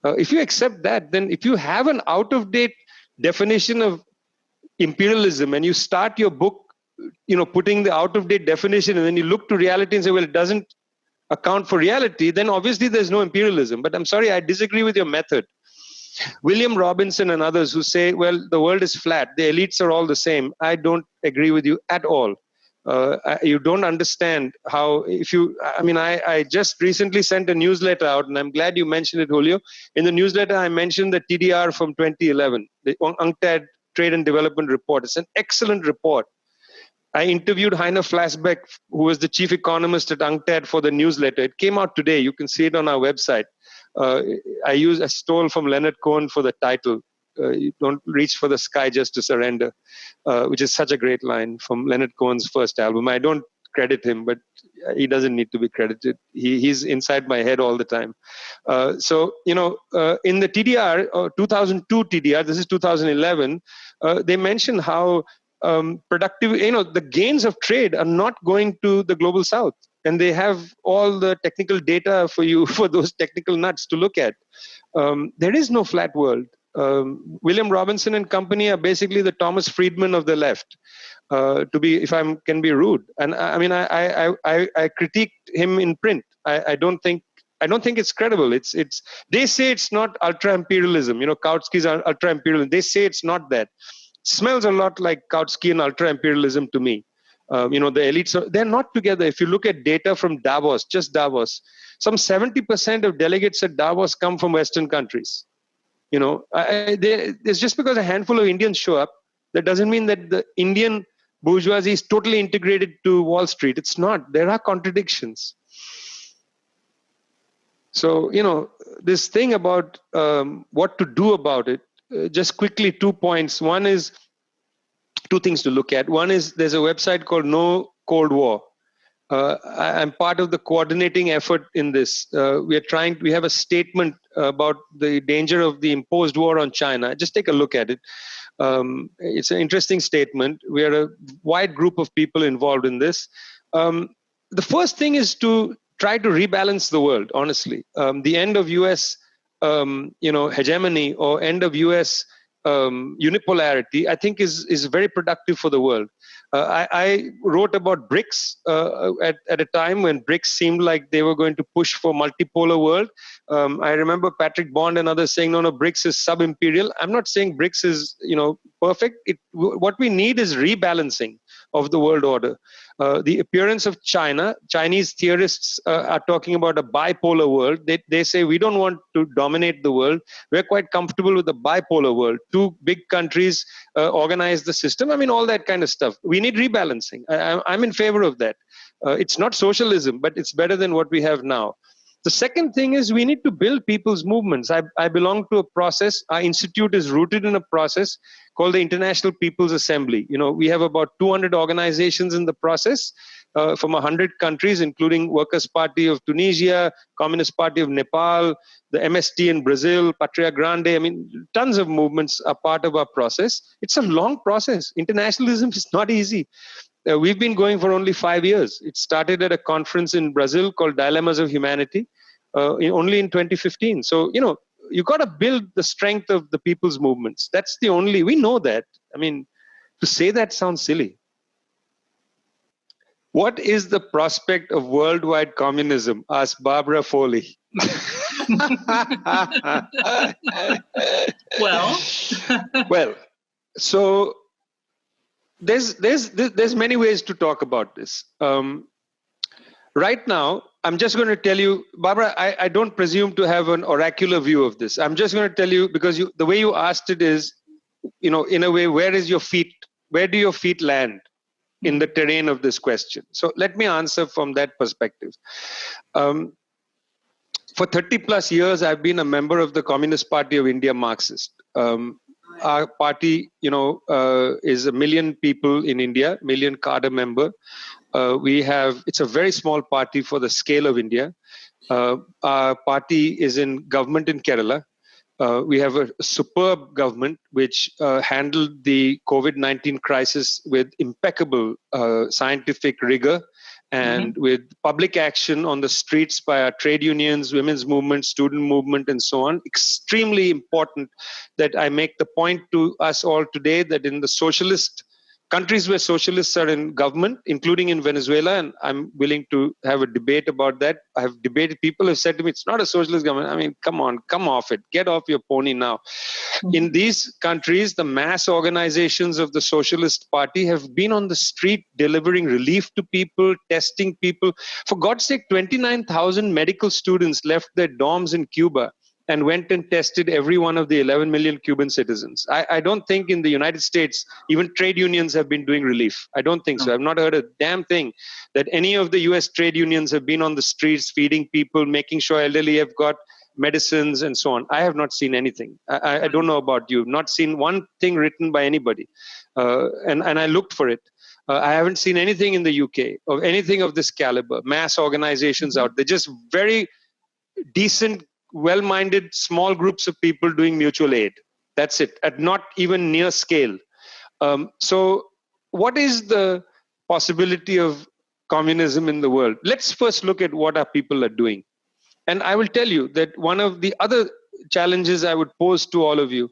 If you accept that, then if you have an out-of-date definition of imperialism and you start your book, putting the out-of-date definition, and then you look to reality and say, well, it doesn't account for reality, then obviously there's no imperialism. But I'm sorry, I disagree with your method. William Robinson and others who say, well, the world is flat, the elites are all the same. I don't agree with you at all. You don't understand how, I just recently sent a newsletter out, and I'm glad you mentioned it, Julio. In the newsletter, I mentioned the TDR from 2011, the UNCTAD Trade and Development Report. It's an excellent report. I interviewed Heiner Flassbeck, who was the chief economist at UNCTAD, for the newsletter. It came out today. You can see it on our website. I stole from Leonard Cohen for the title. You don't reach for the sky just to surrender, which is such a great line from Leonard Cohen's first album. I don't credit him, but he doesn't need to be credited. He's inside my head all the time. In the TDR, 2002 TDR, this is 2011, they mention how productive, the gains of trade are not going to the global south. And they have all the technical data for you, for those technical nuts to look at. There is no flat world. William Robinson and company are basically the Thomas Friedman of the left, if I can be rude. And I critiqued him in print. I don't think it's credible. They say it's not ultra-imperialism. Kautsky's ultra-imperialism. They say it's not that. It smells a lot like Kautsky and ultra-imperialism to me. The elites, they're not together. If you look at data from Davos, just Davos, some 70% of delegates at Davos come from Western countries. It's just because a handful of Indians show up, that doesn't mean that the Indian bourgeoisie is totally integrated to Wall Street. It's not. There are contradictions. So, this thing about what to do about it, just quickly 2 points. One is, two things to look at. One is there's a website called No Cold War. I'm part of the coordinating effort in this. We have a statement about the danger of the imposed war on China. Just take a look at it. It's an interesting statement. We are a wide group of people involved in this. The first thing is to try to rebalance the world, honestly. The end of US hegemony or end of US unipolarity, I think is very productive for the world. I wrote about BRICS at a time when BRICS seemed like they were going to push for multipolar world. I remember Patrick Bond and others saying, no, BRICS is sub-imperial. I'm not saying BRICS is, perfect. What we need is rebalancing of the world order. The appearance of China, Chinese theorists are talking about a bipolar world. They say we don't want to dominate the world. We're quite comfortable with the bipolar world. Two big countries organize the system. I mean, all that kind of stuff. We need rebalancing. I'm in favor of that. It's not socialism, but it's better than what we have now. The second thing is we need to build people's movements. I belong to a process. Our institute is rooted in a process called the International People's Assembly. We have about 200 organizations in the process from 100 countries, including Workers' Party of Tunisia, Communist Party of Nepal, the MST in Brazil, Patria Grande. I mean, tons of movements are part of our process. It's a long process. Internationalism is not easy. We've been going for only 5 years. It started at a conference in Brazil called Dilemmas of Humanity only in 2015. So, you got to build the strength of the people's movements. That's the only, we know that. I mean, to say that sounds silly. What is the prospect of worldwide communism? Asked Barbara Foley. Well, so there's many ways to talk about this. Right now, I'm just going to tell you, Barbara, I don't presume to have an oracular view of this. I'm just going to tell you, because the way you asked it is, in a way, where do your feet land in the terrain of this question? So let me answer from that perspective. For 30 plus years, I've been a member of the Communist Party of India, Marxist. Our party, is 1 million people in India, million cadre member. It's a very small party for the scale of India. Our party is in government in Kerala. We have a superb government which handled the COVID-19 crisis with impeccable scientific rigor and with public action on the streets by our trade unions, women's movement, student movement, and so on. Extremely important that I make the point to us all today that in the socialist countries where socialists are in government, including in Venezuela, and I'm willing to have a debate about that. I have debated, people have said to me, it's not a socialist government. I mean, come on, come off it. Get off your pony now. In these countries, the mass organizations of the Socialist Party have been on the street delivering relief to people, testing people. For God's sake, 29,000 medical students left their dorms in Cuba and went and tested every one of the 11 million Cuban citizens. I don't think in the United States, even trade unions have been doing relief. I don't think so. I've not heard a damn thing that any of the US trade unions have been on the streets feeding people, making sure elderly have got medicines and so on. I have not seen anything. I don't know about you. Not seen one thing written by anybody. And I looked for it. I haven't seen anything in the UK of anything of this caliber. Mass organizations out there, just very decent, well-minded small groups of people doing mutual aid. That's it, at not even near scale. So what is the possibility of communism in the world? Let's first look at what our people are doing. And I will tell you that one of the other challenges I would pose to all of you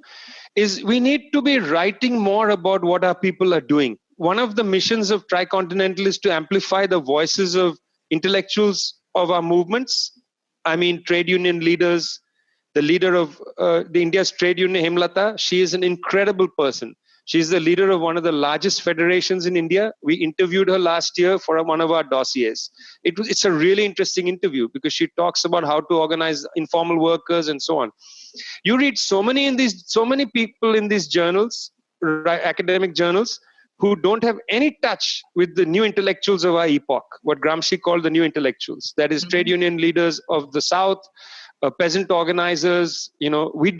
is we need to be writing more about what our people are doing. One of the missions of Tricontinental is to amplify the voices of intellectuals of our movements. I mean, trade union leaders, the leader of the India's trade union, Hemlata, she is an incredible person. She's the leader of one of the largest federations in India. We interviewed her last year for one of our dossiers. It's a really interesting interview because she talks about how to organize informal workers and so on. You read so many people in these journals, academic journals, who don't have any touch with the new intellectuals of our epoch, what Gramsci called the new intellectuals. That is trade union leaders of the South, peasant organizers. We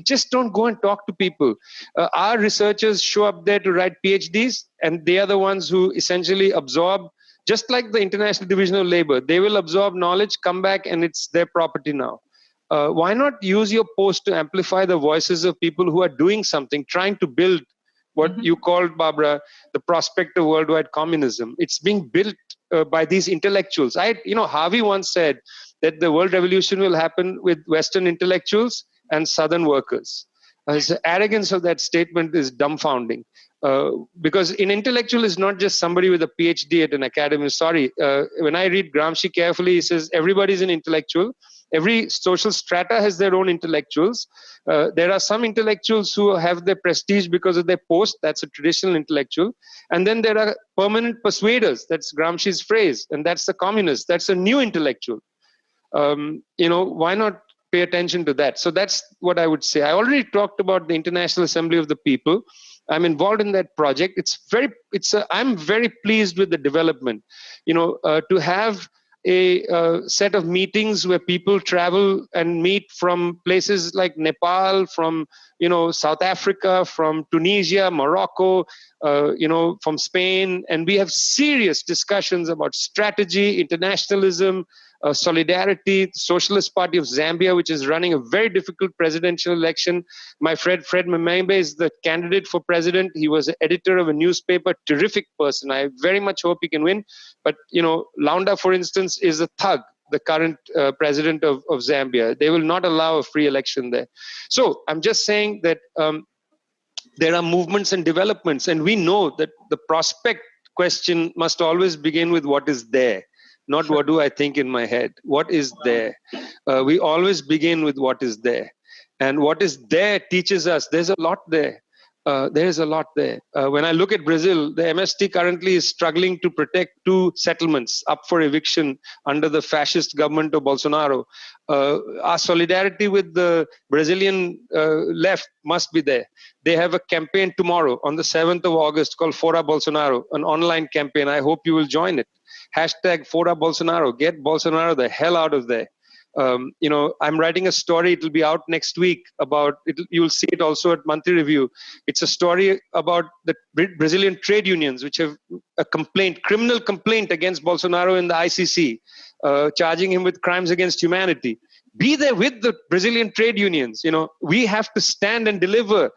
just don't go and talk to people. Our researchers show up there to write PhDs, and they are the ones who essentially absorb, just like the International Division of Labor. They will absorb knowledge, come back, and it's their property now. Why not use your post to amplify the voices of people who are doing something, trying to build what you called, Barbara, the prospect of worldwide communism? It's being built by these intellectuals. Harvey once said that the world revolution will happen with Western intellectuals and Southern workers. The arrogance of that statement is dumbfounding. Because an intellectual is not just somebody with a PhD at an academy. Sorry, when I read Gramsci carefully, he says everybody's an intellectual. Every social strata has their own intellectuals. There are some intellectuals who have their prestige because of their post. That's a traditional intellectual. And then there are permanent persuaders. That's Gramsci's phrase. And that's the communist. That's a new intellectual. Why not pay attention to that? So that's what I would say. I already talked about the International Assembly of the People. I'm involved in that project. I'm very pleased with the development. To have a set of meetings where people travel and meet from places like Nepal, from South Africa, from Tunisia, Morocco, from Spain, and we have serious discussions about strategy, internationalism, solidarity. The Socialist Party of Zambia, which is running a very difficult presidential election. My friend Fred Memembe is the candidate for president. He was an editor of a newspaper, terrific person. I very much hope he can win. But, Launda, for instance, is a thug, the current president of Zambia. They will not allow a free election there. So I'm just saying that there are movements and developments, and we know that the prospect question must always begin with what is there. Not what do I think in my head. What is there? We always begin with what is there. And what is there teaches us there's a lot there. There is a lot there. When I look at Brazil, the MST currently is struggling to protect 2 settlements up for eviction under the fascist government of Bolsonaro. Our solidarity with the Brazilian left must be there. They have a campaign tomorrow on the 7th of August called Fora Bolsonaro, an online campaign. I hope you will join it. Hashtag Fora Bolsonaro. Get Bolsonaro the hell out of there. I'm writing a story. It'll be out next week about it. You'll see it also at Monthly Review. It's a story about the Brazilian trade unions, which have a criminal complaint against Bolsonaro in the ICC, charging him with crimes against humanity. Be there with the Brazilian trade unions. We have to stand and deliver.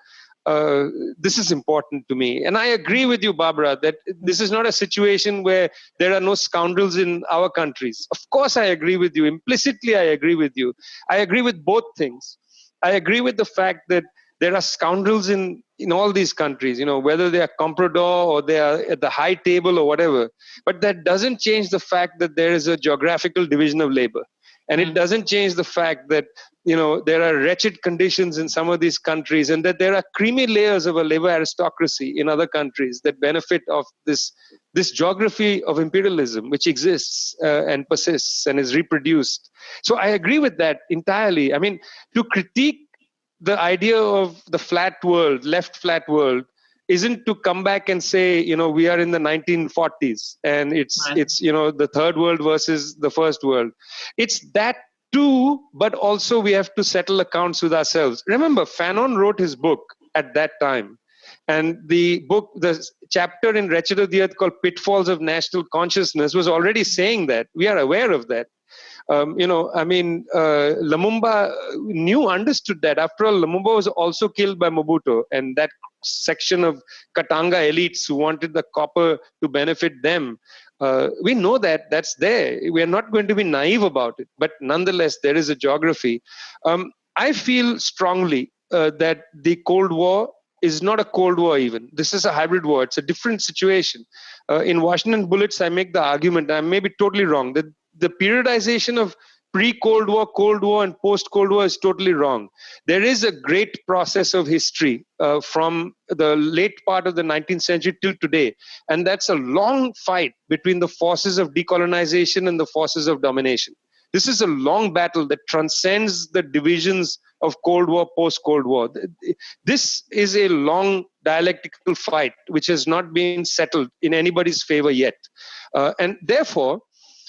This is important to me. And I agree with you, Barbara, that this is not a situation where there are no scoundrels in our countries. Of course, I agree with you. Implicitly, I agree with you. I agree with both things. I agree with the fact that there are scoundrels in all these countries, whether they are comprador or they are at the high table or whatever. But that doesn't change the fact that there is a geographical division of labor. And it doesn't change the fact that there are wretched conditions in some of these countries, and that there are creamy layers of a labor aristocracy in other countries that benefit of this geography of imperialism, which exists and persists and is reproduced. So I agree with that entirely. I mean, to critique the idea of the flat world, left flat world, isn't to come back and say, we are in the 1940s and it's the third world versus the first world. It's that too, but also we have to settle accounts with ourselves. Remember, Fanon wrote his book at that time. And the chapter in Wretched of the Earth called Pitfalls of National Consciousness was already saying that. We are aware of that. Lumumba understood that. After all, Lumumba was also killed by Mobutu, and that section of Katanga elites who wanted the copper to benefit them. We know that that's there. We are not going to be naive about it, but nonetheless, there is a geography. I feel strongly that the Cold War is not a Cold War even. This is a hybrid war. It's a different situation. In Washington Bullets, I make the argument, I may be totally wrong, that the periodization of pre-Cold War, Cold War, and post-Cold War is totally wrong. There is a great process of history from the late part of the 19th century till today. And that's a long fight between the forces of decolonization and the forces of domination. This is a long battle that transcends the divisions of Cold War, post-Cold War. This is a long dialectical fight which has not been settled in anybody's favor yet. And therefore,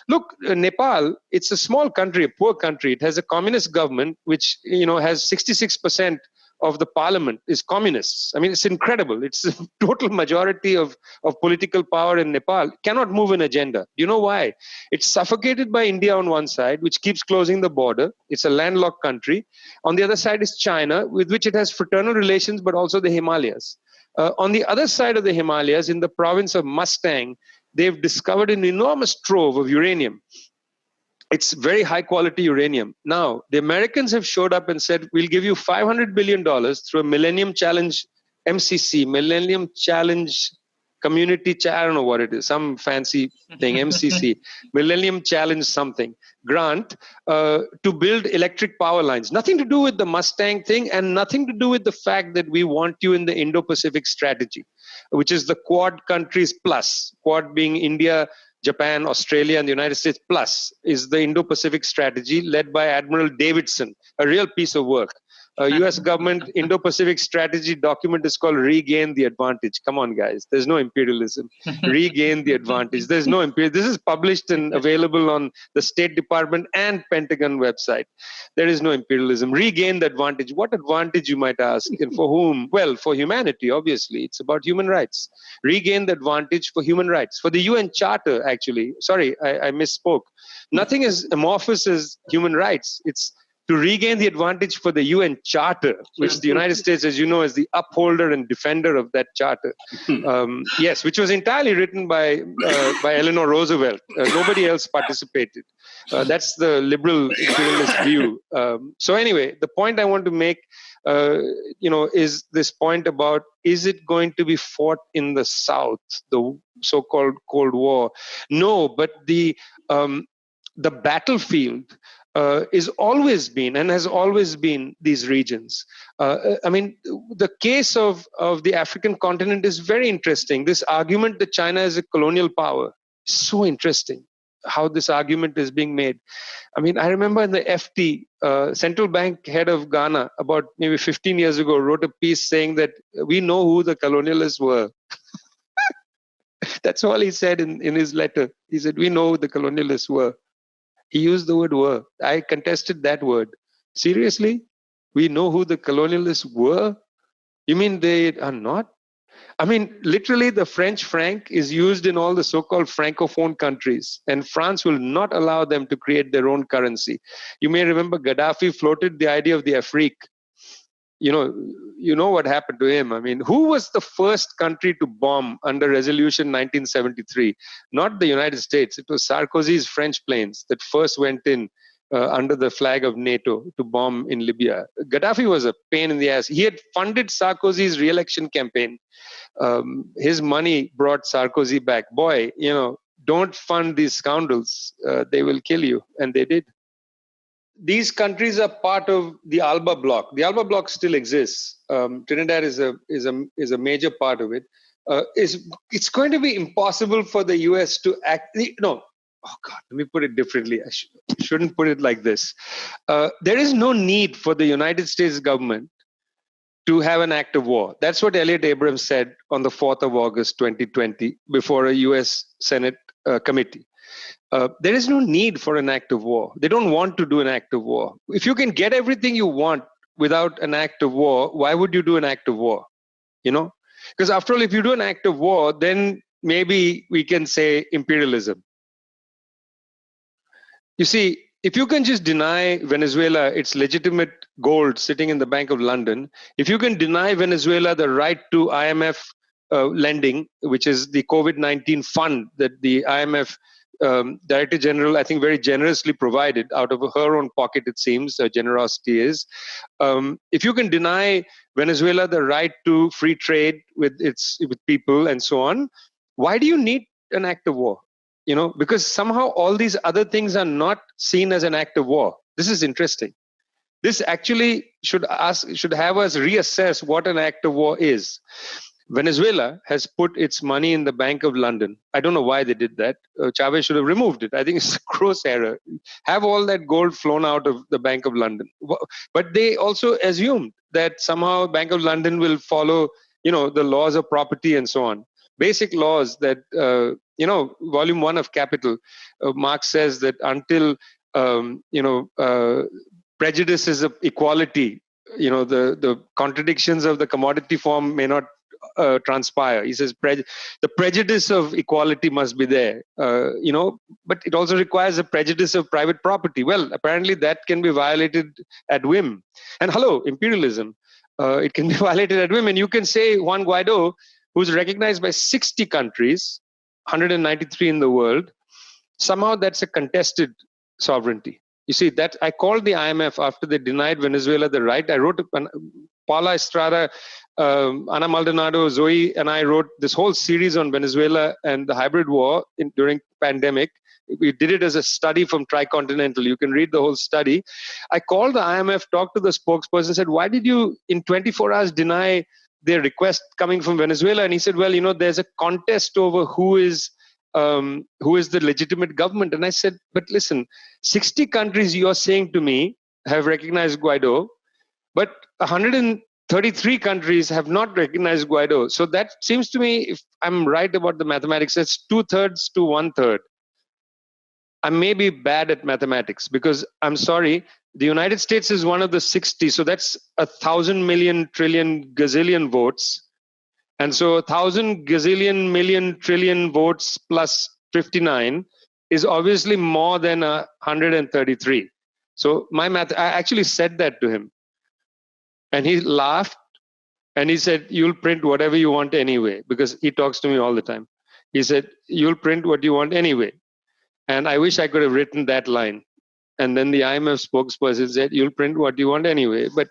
look, Nepal, it's a small country, a poor country. It has a communist government which, has 66% of the parliament is communists. I mean, it's incredible. It's a total majority of political power in Nepal. Cannot move an agenda. Do you know why? It's suffocated by India on one side, which keeps closing the border. It's a landlocked country. On the other side is China, with which it has fraternal relations, but also the Himalayas. On the other side of the Himalayas, in the province of Mustang, they've discovered an enormous trove of uranium. It's very high quality uranium. Now, the Americans have showed up and said, we'll give you $500 billion through a Millennium Challenge MCC, Millennium Challenge Community, I don't know what it is, some fancy thing, MCC, Millennium Challenge something, grant to build electric power lines. Nothing to do with the Mustang thing and nothing to do with the fact that we want you in the Indo-Pacific strategy, which is the Quad countries plus, Quad being India, Japan, Australia, and the United States plus is the Indo-Pacific strategy led by Admiral Davidson, a real piece of work. US government Indo-Pacific strategy document is called Regain the Advantage. Come on, guys. There's no imperialism. Regain the advantage. There's no imperialism. This is published and available on the State Department and Pentagon website. There is no imperialism. Regain the advantage. What advantage, you might ask, and for whom? Well, for humanity, obviously. It's about human rights. Regain the advantage for human rights. For the UN Charter, actually. Sorry, I misspoke. Nothing as amorphous as human rights. It's to regain the advantage for the UN Charter, which the United States, as you know, is the upholder and defender of that charter. Yes, which was entirely written by Eleanor Roosevelt. Nobody else participated. That's the liberal imperialist view. So anyway, the point I want to make, is this point about, is it going to be fought in the South, the so-called Cold War? No, but the battlefield is always been and has always been these regions. I mean, the case of the African continent is very interesting. This argument that China is a colonial power is so interesting, how this argument is being made. I mean, I remember in the FT, central bank head of Ghana, about maybe 15 years ago, wrote a piece saying that we know who the colonialists were. That's all he said in his letter. He said, we know who the colonialists were. He used the word were. I contested that word. Seriously? We know who the colonialists were? You mean they are not? I mean, literally the French franc is used in all the so-called francophone countries, and France will not allow them to create their own currency. You may remember Gaddafi floated the idea of the Afrique. You know what happened to him. I mean, who was the first country to bomb under Resolution 1973? Not the United States. It was Sarkozy's French planes that first went in under the flag of NATO to bomb in Libya. Gaddafi was a pain in the ass. He had funded Sarkozy's re-election campaign. His money brought Sarkozy back. Boy, don't fund these scoundrels. They will kill you. And they did. These countries are part of the ALBA bloc. The ALBA bloc still exists. Trinidad is a major part of it. It's going to be impossible for the US to act. No, oh God, let me put it differently. I shouldn't put it like this. There is no need for the United States government to have an act of war. That's what Elliot Abrams said on the 4th of August, 2020, before a US Senate committee. There is no need for an act of war. They don't want to do an act of war. If you can get everything you want without an act of war, why would you do an act of war? Because after all, if you do an act of war, then maybe we can say imperialism. You see, if you can just deny Venezuela its legitimate gold sitting in the Bank of London, if you can deny Venezuela the right to IMF lending, which is the COVID-19 fund that the IMF Director General, I think, very generously provided out of her own pocket, it seems, generosity is. If you can deny Venezuela the right to free trade with people and so on, why do you need an act of war? Because somehow all these other things are not seen as an act of war. This is interesting. This actually should have us reassess what an act of war is. Venezuela has put its money in the Bank of London. I don't know why they did that. Chavez should have removed it. I think it's a gross error. Have all that gold flown out of the Bank of London. But they also assumed that somehow Bank of London will follow, the laws of property and so on. Basic laws that, Volume 1 of Capital, Marx says that until, prejudices of equality, the contradictions of the commodity form may not transpire. He says the prejudice of equality must be there, but it also requires a prejudice of private property. Well, apparently that can be violated at whim. And hello, imperialism. It can be violated at whim. And you can say Juan Guaido, who's recognized by 60 countries, 193 in the world, somehow that's a contested sovereignty. You see, that I called the IMF after they denied Venezuela the right. I wrote, Paula Estrada, Ana Maldonado, Zoe, and I wrote this whole series on Venezuela and the hybrid war during pandemic. We did it as a study from Tricontinental. You can read the whole study. I called the IMF, talked to the spokesperson, said, why did you in 24 hours deny their request coming from Venezuela? And he said, well, there's a contest over who is the legitimate government. And I said, but listen, 60 countries you're saying to me have recognized Guaido, but 133 countries have not recognized Guaido. So that seems to me, if I'm right about the mathematics, it's 2/3 to 1/3. I may be bad at mathematics because I'm sorry, the United States is one of the 60. So that's 1,000 million trillion gazillion votes. And so 1,000 gazillion million trillion votes plus 59 is obviously more than 133. So I actually said that to him. And he laughed and he said, you'll print whatever you want anyway, because he talks to me all the time. He said, you'll print what you want anyway. And I wish I could have written that line. And then the IMF spokesperson said, you'll print what you want anyway. But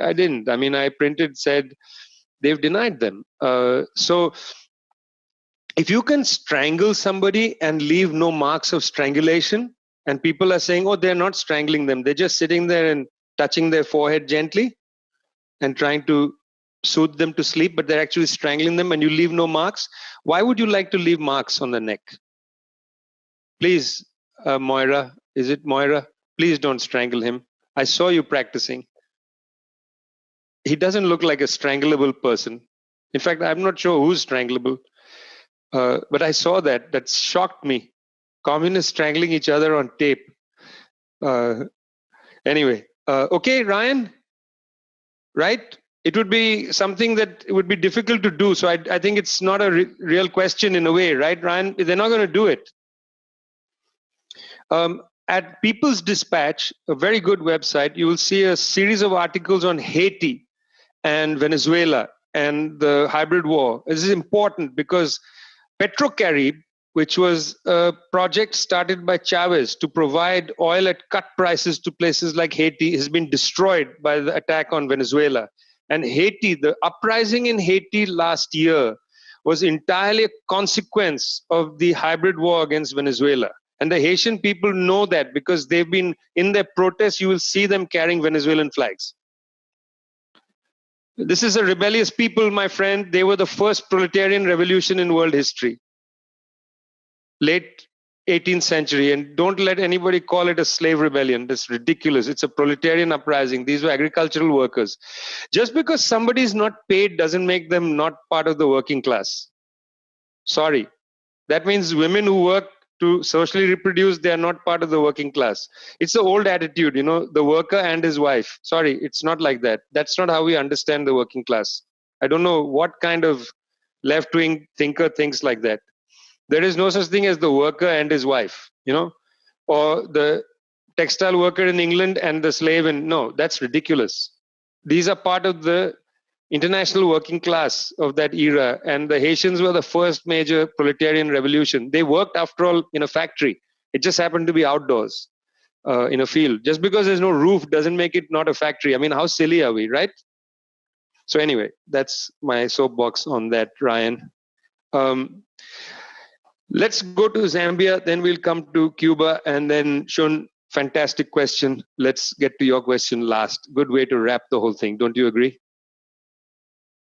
I didn't. I mean, I said, they've denied them. So if you can strangle somebody and leave no marks of strangulation, and people are saying, oh, they're not strangling them, they're just sitting there and touching their forehead gently and trying to soothe them to sleep, but they're actually strangling them and you leave no marks, why would you like to leave marks on the neck? Please, Moira, is it Moira? Please don't strangle him. I saw you practicing. He doesn't look like a strangleable person. In fact, I'm not sure who's strangleable. But I saw that. That shocked me. Communists strangling each other on tape. Anyway, okay, Ryan? Right? It would be something that it would be difficult to do. So I think it's not a real question in a way, right, Ryan? They're not going to do it. At People's Dispatch, a very good website, you will see a series of articles on Haiti and Venezuela and the hybrid war. This is important because Petrocaribe, which was a project started by Chavez to provide oil at cut prices to places like Haiti, has been destroyed by the attack on Venezuela. And Haiti, the uprising in Haiti last year was entirely a consequence of the hybrid war against Venezuela. And the Haitian people know that because they've been in their protests, you will see them carrying Venezuelan flags. This is a rebellious people, my friend. They were the first proletarian revolution in world history. Late 18th century. And don't let anybody call it a slave rebellion. That's ridiculous. It's a proletarian uprising. These were agricultural workers. Just because somebody is not paid doesn't make them not part of the working class. Sorry. That means women who work to socially reproduce, they are not part of the working class. It's the old attitude, the worker and his wife. Sorry, it's not like that. That's not how we understand the working class. I don't know what kind of left-wing thinker thinks like that. There is no such thing as the worker and his wife, or the textile worker in England and the slave. And no, that's ridiculous. These are part of the international working class of that era. And the Haitians were the first major proletarian revolution. They worked, after all, in a factory. It just happened to be outdoors in a field. Just because there's no roof doesn't make it not a factory. I mean, how silly are we, right? So anyway, that's my soapbox on that, Ryan. Let's go to Zambia, then we'll come to Cuba, and then Shun, fantastic question. Let's get to your question last. Good way to wrap the whole thing. Don't you agree?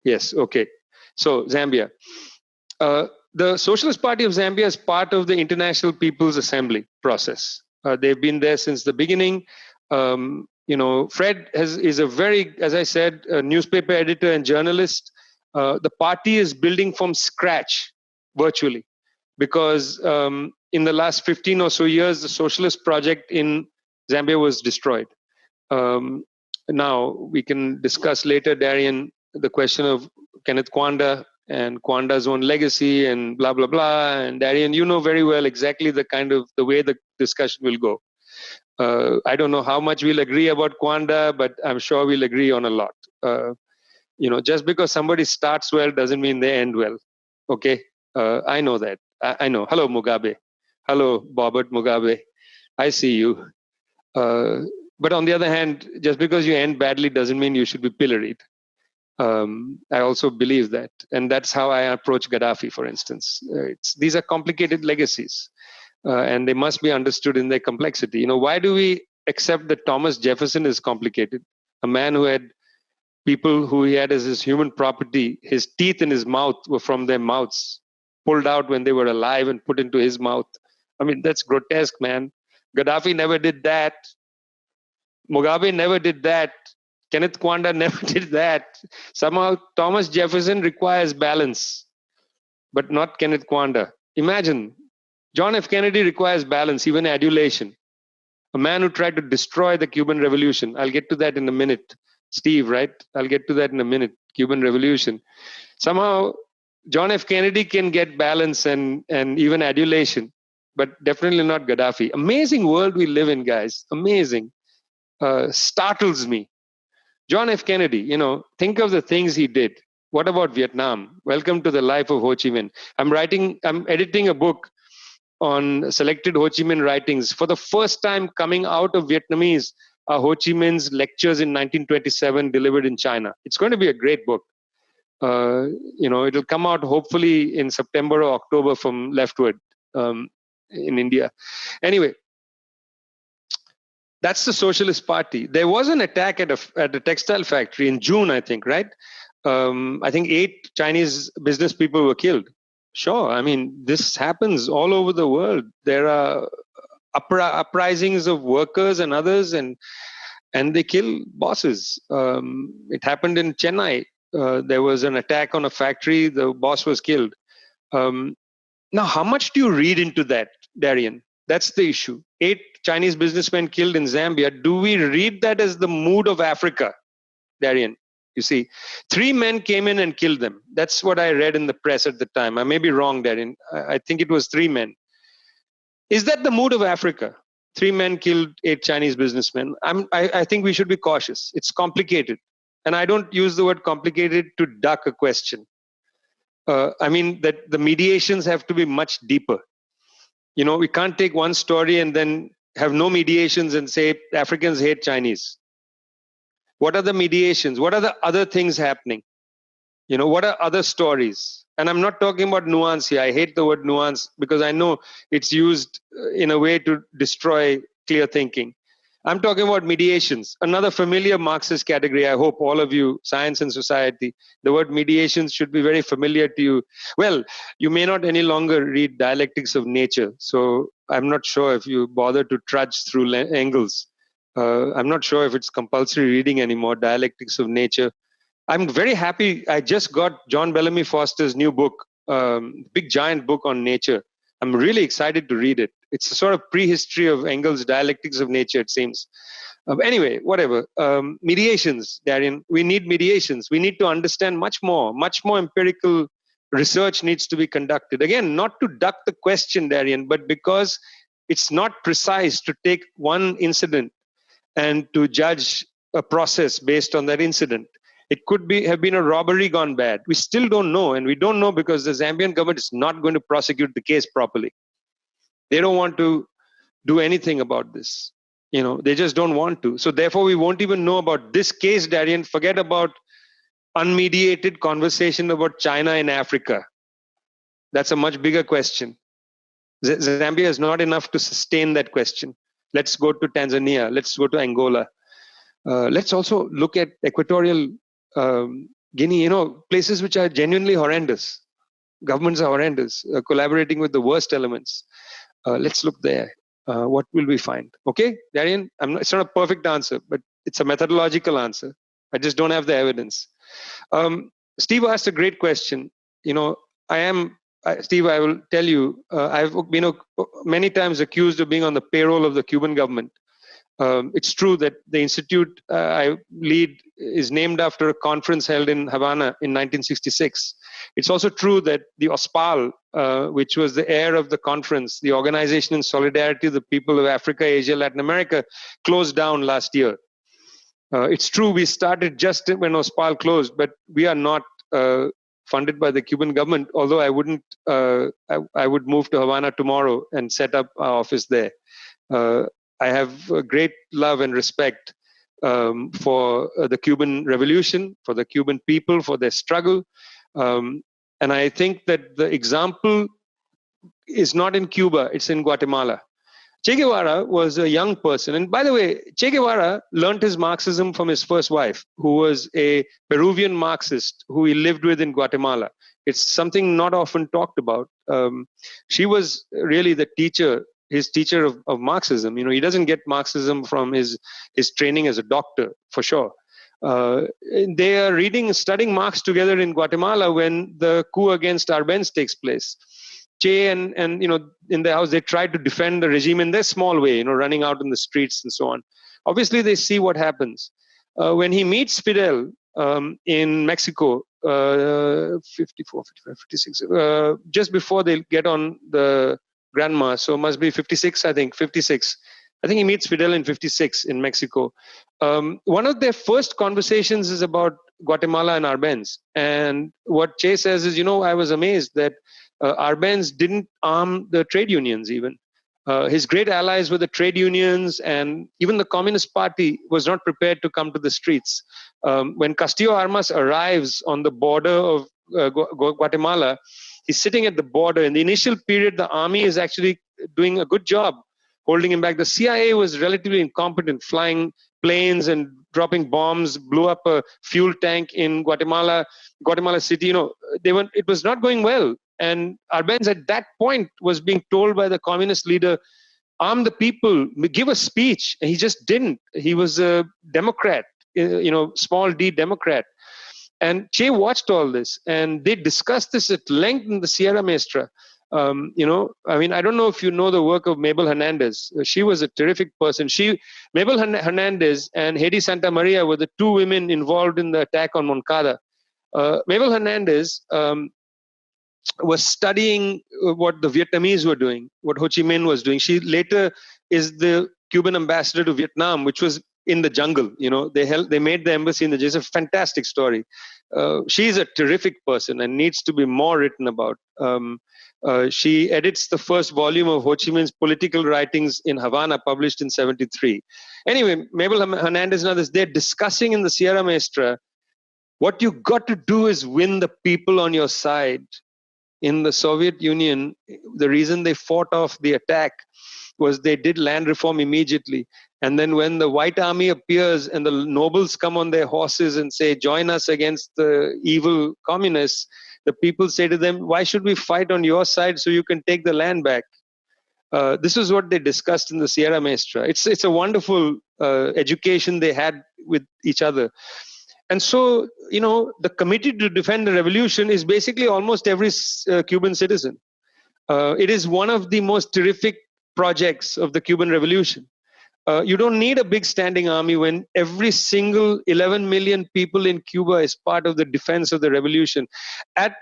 Yes, okay. So Zambia. The Socialist Party of Zambia is part of the International People's Assembly process. They've been there since the beginning. Fred is a very, as I said, a newspaper editor and journalist. The party is building from scratch, virtually, because in the last 15 or so years, the socialist project in Zambia was destroyed. Now, we can discuss later, Darian, the question of Kenneth Kwanda and Kwanda's own legacy and blah, blah, blah. And Darian, you know very well exactly the way the discussion will go. I don't know how much we'll agree about Kwanda, but I'm sure we'll agree on a lot. Just because somebody starts well doesn't mean they end well. Okay? I know that. I know. Hello, Mugabe. Hello, Robert Mugabe. I see you. But on the other hand, just because you end badly doesn't mean you should be pilloried. I also believe that. And that's how I approach Gaddafi, for instance. These are complicated legacies, and they must be understood in their complexity. Why do we accept that Thomas Jefferson is complicated? A man who had people who he had as his human property, his teeth in his mouth were from their mouths, pulled out when they were alive and put into his mouth. I mean, that's grotesque, man. Gaddafi never did that. Mugabe never did that. Kenneth Kwanda never did that. Somehow, Thomas Jefferson requires balance, but not Kenneth Kwanda. Imagine, John F. Kennedy requires balance, even adulation. A man who tried to destroy the Cuban Revolution. I'll get to that in a minute. Steve, right? I'll get to that in a minute. Cuban Revolution. Somehow, John F. Kennedy can get balance and even adulation, but definitely not Gaddafi. Amazing world we live in, guys. Amazing. Startles me. John F. Kennedy, think of the things he did. What about Vietnam? Welcome to the life of Ho Chi Minh. I'm editing a book on selected Ho Chi Minh writings. For the first time coming out of Vietnamese, Ho Chi Minh's lectures in 1927 delivered in China. It's going to be a great book. It'll come out hopefully in September or October from Leftward in India. Anyway, that's the Socialist Party. There was an attack at a textile factory in June, I think, right? I think 8 Chinese business people were killed. Sure, I mean, this happens all over the world. There are uprisings of workers and others, and they kill bosses. It happened in Chennai. There was an attack on a factory. The boss was killed. Now, how much do you read into that, Darian? That's the issue. 8 Chinese businessmen killed in Zambia. Do we read that as the mood of Africa, Darian? You see, 3 men came in and killed them. That's what I read in the press at the time. I may be wrong, Darian. I think it was 3 men. Is that the mood of Africa? 3 men killed 8 Chinese businessmen. I think we should be cautious. It's complicated. And I don't use the word complicated to duck a question. I mean that the mediations have to be much deeper. We can't take one story and then have no mediations and say Africans hate Chinese. What are the mediations? What are the other things happening? What are other stories? And I'm not talking about nuance here. I hate the word nuance because I know it's used in a way to destroy clear thinking. I'm talking about mediations, another familiar Marxist category. I hope all of you, science and society, the word mediations should be very familiar to you. Well, you may not any longer read Dialectics of Nature. So I'm not sure if you bother to trudge through Engels. I'm not sure if it's compulsory reading anymore, Dialectics of Nature. I'm very happy. I just got John Bellamy Foster's new book, big giant book on nature. I'm really excited to read it. It's a sort of prehistory of Engels' Dialectics of Nature, it seems. Anyway, whatever. Mediations, Darian. We need mediations. We need to understand much more empirical research needs to be conducted. Again, not to duck the question, Darian, but because it's not precise to take one incident and to judge a process based on that incident. It could have been a robbery gone bad. We still don't know, and we don't know because the Zambian government is not going to prosecute the case properly. They don't want to do anything about this. They just don't want to. So therefore, we won't even know about this case, Darian. Forget about unmediated conversation about China and Africa. That's a much bigger question. Zambia is not enough to sustain that question. Let's go to Tanzania. Let's go to Angola. Let's also look at equatorial Guinea, places which are genuinely horrendous. Governments are horrendous, collaborating with the worst elements. Let's look there. What will we find? Okay, Darian, it's not a perfect answer, but it's a methodological answer. I just don't have the evidence. Steve asked a great question. Steve, I will tell you, I've been many times accused of being on the payroll of the Cuban government. It's true that the institute I lead is named after a conference held in Havana in 1966. It's also true that the OSPAL, which was the heir of the conference, the Organization in Solidarity of the People of Africa, Asia, Latin America, closed down last year. It's true we started just when OSPAL closed, but we are not funded by the Cuban government, although I wouldn't. I would move to Havana tomorrow and set up our office there. I have a great love and respect for the Cuban Revolution, for the Cuban people, for their struggle. And I think that the example is not in Cuba, it's in Guatemala. Che Guevara was a young person. And by the way, Che Guevara learned his Marxism from his first wife, who was a Peruvian Marxist who he lived with in Guatemala. It's something not often talked about. She was really the teacher, his teacher of Marxism. He doesn't get Marxism from his training as a doctor, for sure. They are studying Marx together in Guatemala when the coup against Arbenz takes place. Che and in the house, they try to defend the regime in their small way, running out in the streets and so on. Obviously, they see what happens. When he meets Fidel in Mexico, 54, 55, 56, just before they get on the Granma, so must be 56, I think, 56. I think he meets Fidel in 56 in Mexico. One of their first conversations is about Guatemala and Arbenz. And what Che says is, I was amazed that Arbenz didn't arm the trade unions even. His great allies were the trade unions, and even the Communist Party was not prepared to come to the streets. When Castillo Armas arrives on the border of Guatemala, he's sitting at the border. In the initial period, the army is actually doing a good job holding him back. The CIA was relatively incompetent, flying planes and dropping bombs, blew up a fuel tank in Guatemala City. It was not going well. And Arbenz at that point was being told by the communist leader, arm the people, give a speech. And he just didn't. He was a Democrat, small d Democrat. And Che watched all this, and they discussed this at length in the Sierra Maestra. I don't know if you know the work of Mabel Hernandez. She was a terrific person. Mabel Hernandez and Hedy Santa Maria were the two women involved in the attack on Moncada. Mabel Hernandez was studying what the Vietnamese were doing, what Ho Chi Minh was doing. She later is the Cuban ambassador to Vietnam, which was in the jungle. They made the embassy in the jungle. It's a fantastic story. She's a terrific person and needs to be more written about. She edits the first volume of Ho Chi Minh's political writings in Havana, published in 1973. Anyway, Mabel Hernandez and others, they're discussing in the Sierra Maestra, what you got to do is win the people on your side. In the Soviet Union, the reason they fought off the attack was they did land reform immediately. And then when the White Army appears and the nobles come on their horses and say, join us against the evil communists, the people say to them, why should we fight on your side so you can take the land back? This is what they discussed in the Sierra Maestra. It's a wonderful education they had with each other. And so, the Committee to Defend the Revolution is basically almost every Cuban citizen. It is one of the most terrific projects of the Cuban Revolution. You don't need a big standing army when every single 11 million people in Cuba is part of the defense of the revolution. At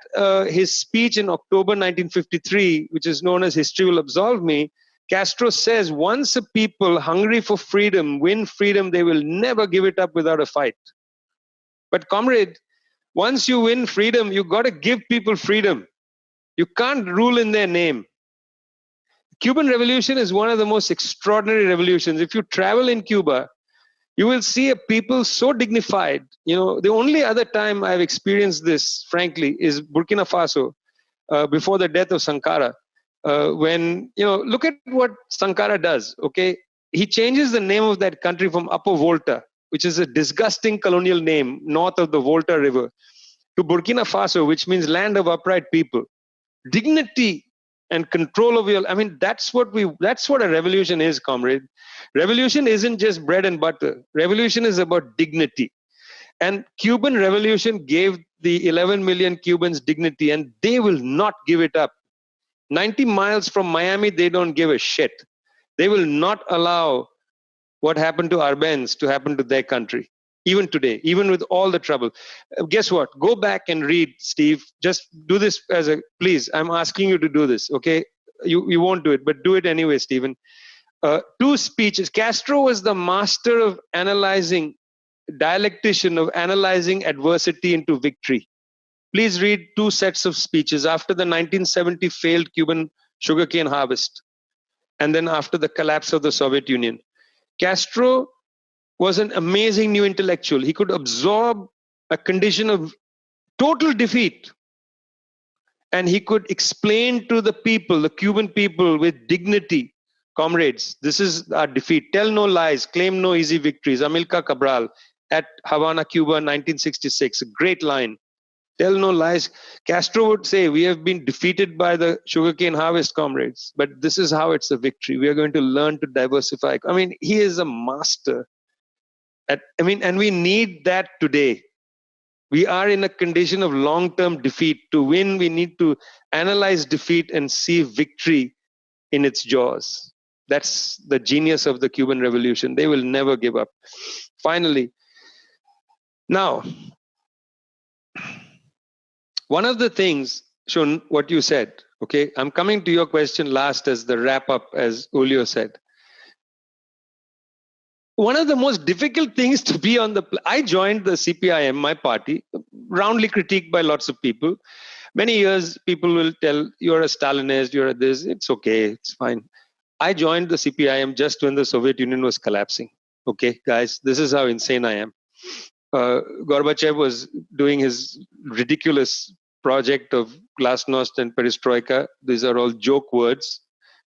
his speech in October 1953, which is known as History Will Absolve Me, Castro says, once a people hungry for freedom win freedom, they will never give it up without a fight. But comrade, once you win freedom, you got to give people freedom. You can't rule in their name. Cuban Revolution is one of the most extraordinary revolutions. If you travel in Cuba, you will see a people so dignified. The only other time I've experienced this, frankly, is Burkina Faso, before the death of Sankara. When, look at what Sankara does, okay? He changes the name of that country from Upper Volta, which is a disgusting colonial name, north of the Volta River. to Burkina Faso, which means land of upright people. Dignity and control of your, I mean, that's what a revolution is, comrade. Revolution isn't just bread and butter. Revolution is about dignity. And Cuban revolution gave the 11 million Cubans dignity, and they will not give it up. 90 miles from Miami, they don't give a shit. They will not allow what happened to Arbenz to happen to their country, even today, even with all the trouble. Guess what? Go back and read, Steve. Just do this please, I'm asking you to do this, okay? You won't do it, but do it anyway, Stephen. Two speeches. Castro was the master of analyzing, dialectician of analyzing adversity into victory. Please read two sets of speeches after the 1970 failed Cuban sugarcane harvest, and then after the collapse of the Soviet Union. Castro was an amazing new intellectual. He could absorb a condition of total defeat, and he could explain to the people, the Cuban people, with dignity, comrades, this is our defeat. Tell no lies, claim no easy victories. Amilcar Cabral at Havana, Cuba, 1966. A great line. Tell no lies. Castro would say, we have been defeated by the sugarcane harvest, comrades, but this is how it's a victory. We are going to learn to diversify. I mean, he is a master. And we need that today. We are in a condition of long-term defeat. To win, we need to analyze defeat and see victory in its jaws. That's the genius of the Cuban Revolution. They will never give up. Finally, now, one of the things, Shun, what you said, okay, I'm coming to your question last as the wrap up, as Julio said. One of the most difficult things to be on I joined the CPIM, my party, roundly critiqued by lots of people. Many years, people will tell, you're a Stalinist, you're a this, it's okay, it's fine. I joined the CPIM just when the Soviet Union was collapsing. Okay, guys, this is how insane I am. Gorbachev was doing his ridiculous project of glasnost and perestroika. These are all joke words.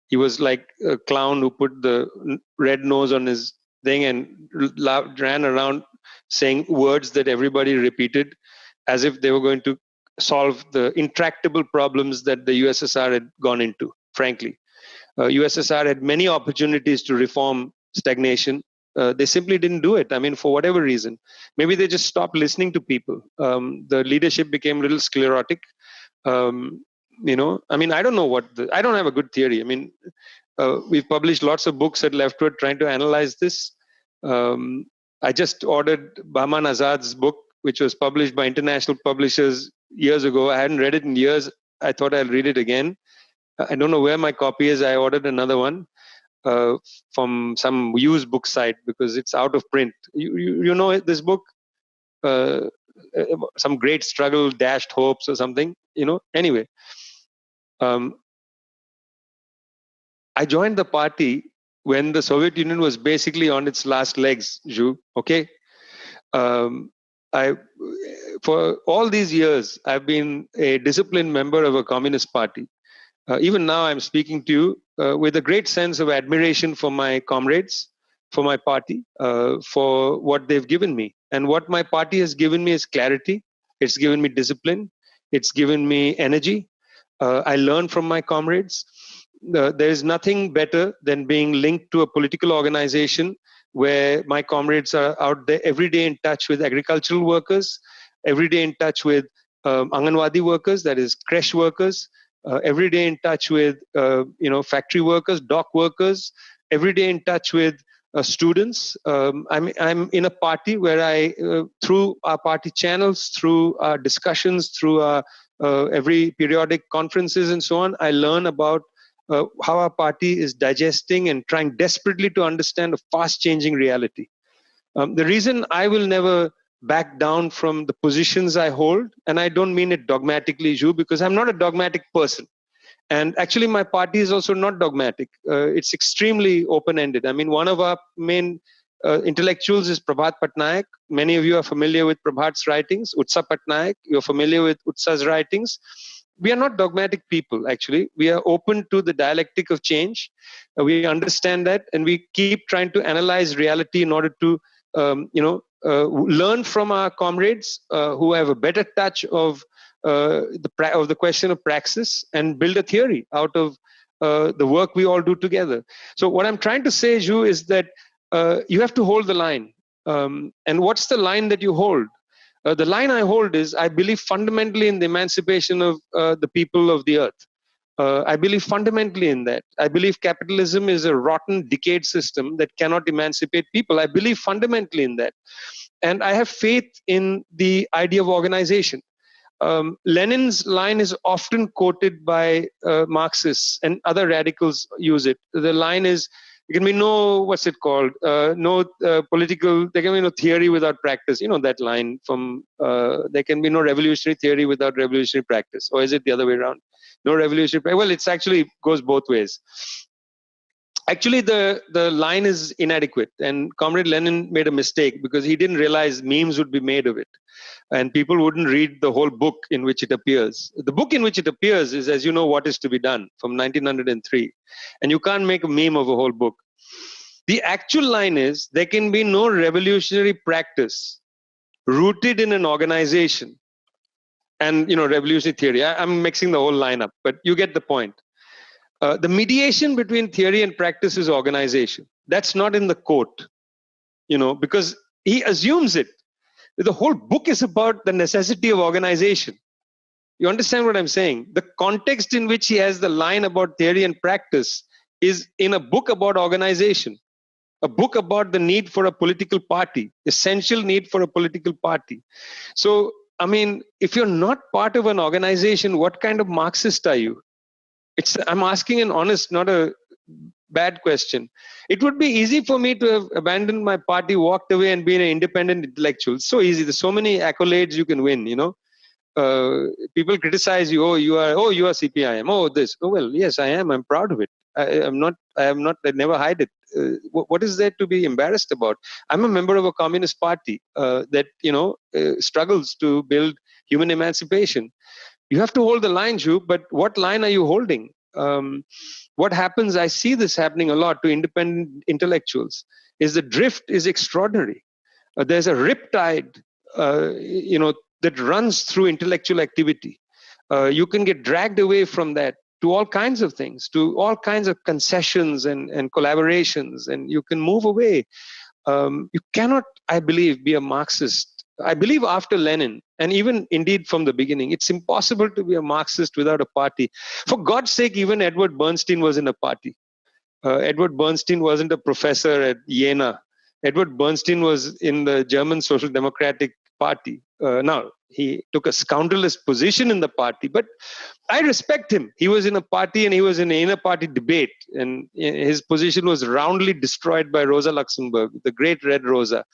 He was like a clown who put the red nose on his thing and ran around saying words that everybody repeated as if they were going to solve the intractable problems that the USSR had gone into, frankly. USSR had many opportunities to reform stagnation. They simply didn't do it. I mean, for whatever reason. Maybe they just stopped listening to people. The leadership became a little sclerotic. I mean, I don't know I don't have a good theory. I mean, we've published lots of books at Leftward trying to analyze this. I just ordered Bahman Azad's book, which was published by international publishers years ago. I hadn't read it in years. I thought I'll read it again. I don't know where my copy is. I ordered another one from some used book site because it's out of print. You know this book? Some great struggle, dashed hopes or something, Anyway, I joined the party when the Soviet Union was basically on its last legs, Zhu, okay? For all these years, I've been a disciplined member of a communist party. Even now, I'm speaking to you with a great sense of admiration for my comrades, for my party, for what they've given me. And what my party has given me is clarity. It's given me discipline. It's given me energy. I learn from my comrades. There is nothing better than being linked to a political organization where my comrades are out there every day in touch with agricultural workers, every day in touch with Anganwadi workers, that is creche workers, every day in touch with factory workers, dock workers, every day in touch with students. I'm in a party where through our party channels, through our discussions, through our every periodic conferences and so on, I learn about how our party is digesting and trying desperately to understand a fast-changing reality. The reason I will never back down from the positions I hold, and I don't mean it dogmatically, Zhu, because I'm not a dogmatic person. And actually, my party is also not dogmatic. It's extremely open-ended. I mean, one of our main intellectuals is Prabhat Patnaik. Many of you are familiar with Prabhat's writings. Utsa Patnaik, you're familiar with Utsa's writings. We are not dogmatic people, actually. We are open to the dialectic of change. We understand that, and we keep trying to analyze reality in order to, learn from our comrades who have a better touch of the question of praxis, and build a theory out of the work we all do together. So what I'm trying to say, Zhu, is that you have to hold the line. And what's the line that you hold? The line I hold is, I believe fundamentally in the emancipation of the people of the earth. I believe fundamentally in that. I believe capitalism is a rotten, decayed system that cannot emancipate people. I believe fundamentally in that. And I have faith in the idea of organization. Lenin's line is often quoted by Marxists, and other radicals use it. The line is, there can be no, what's it called? No political, there can be no theory without practice. You know that line from, there can be no revolutionary theory without revolutionary practice. Or is it the other way around? No revolutionary, well, it's actually goes both ways. Actually, the line is inadequate, and Comrade Lenin made a mistake because he didn't realize memes would be made of it, and people wouldn't read the whole book in which it appears. The book in which it appears is, as you know, What is to be Done from 1903, and you can't make a meme of a whole book. The actual line is, there can be no revolutionary practice rooted in an organization and, you know, revolutionary theory. I'm mixing the whole line up, but you get the point. The mediation between theory and practice is organization. That's not in the quote, you know, because he assumes it. The whole book is about the necessity of organization. You understand what I'm saying? The context in which he has the line about theory and practice is in a book about organization, a book about the need for a political party, essential need for a political party. So, I mean, if you're not part of an organization, what kind of Marxist are you? I'm asking an honest, not a bad question. It would be easy for me to have abandoned my party, walked away, and been an independent intellectual. It's so easy. There's so many accolades you can win, you know. People criticize you. Oh, you are CPIM. Oh, this. Oh, well, yes, I am. I'm proud of it. I never hide it. What is there to be embarrassed about? I'm a member of a communist party that, you know, struggles to build human emancipation. You have to hold the line, Ju, but what line are you holding? What happens, I see this happening a lot to independent intellectuals, is the drift is extraordinary. There's a riptide, you know, that runs through intellectual activity. You can get dragged away from that to all kinds of things, to all kinds of concessions and collaborations, and you can move away. You cannot, I believe, be a Marxist. I believe after Lenin, and even indeed from the beginning, it's impossible to be a Marxist without a party. For God's sake, even Edward Bernstein was in a party. Edward Bernstein wasn't a professor at Jena. Edward Bernstein was in the German Social Democratic Party. Now, he took a scoundrelous position in the party, but I respect him. He was in a party and he was in an inner party debate, and his position was roundly destroyed by Rosa Luxemburg, the great Red Rosa.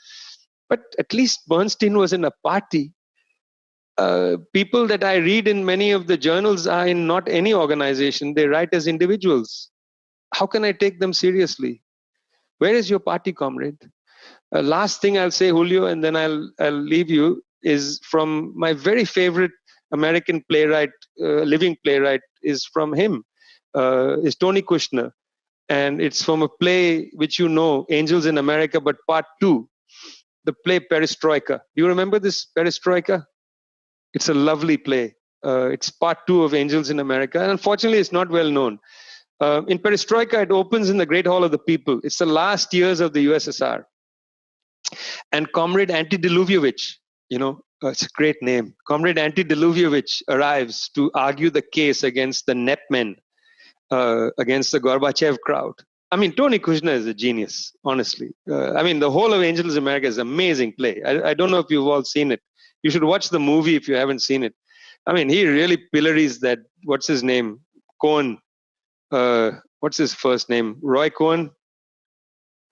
But at least Bernstein was in a party. People that I read in many of the journals are in not any organization. They write as individuals. How can I take them seriously? Where is your party, comrade? Last thing I'll say, Julio, and then I'll leave you, is from my very favorite American playwright, living playwright, is from him, is Tony Kushner. And it's from a play which you know, Angels in America, but part 2. The play Perestroika. Do you remember this Perestroika? It's a lovely play. It's part 2 of Angels in America. And unfortunately, it's not well known. In Perestroika, it opens in the Great Hall of the People. It's the last years of the USSR. And Comrade Antidiluvievich, you know, it's a great name. Comrade Antidiluvievich arrives to argue the case against the net men, against the Gorbachev crowd. I mean, Tony Kushner is a genius, honestly. I mean, the whole of Angels in America is an amazing play. I don't know if you've all seen it. You should watch the movie if you haven't seen it. I mean, he really pillories that, what's his name? Cohen. What's his first name? Roy Cohen?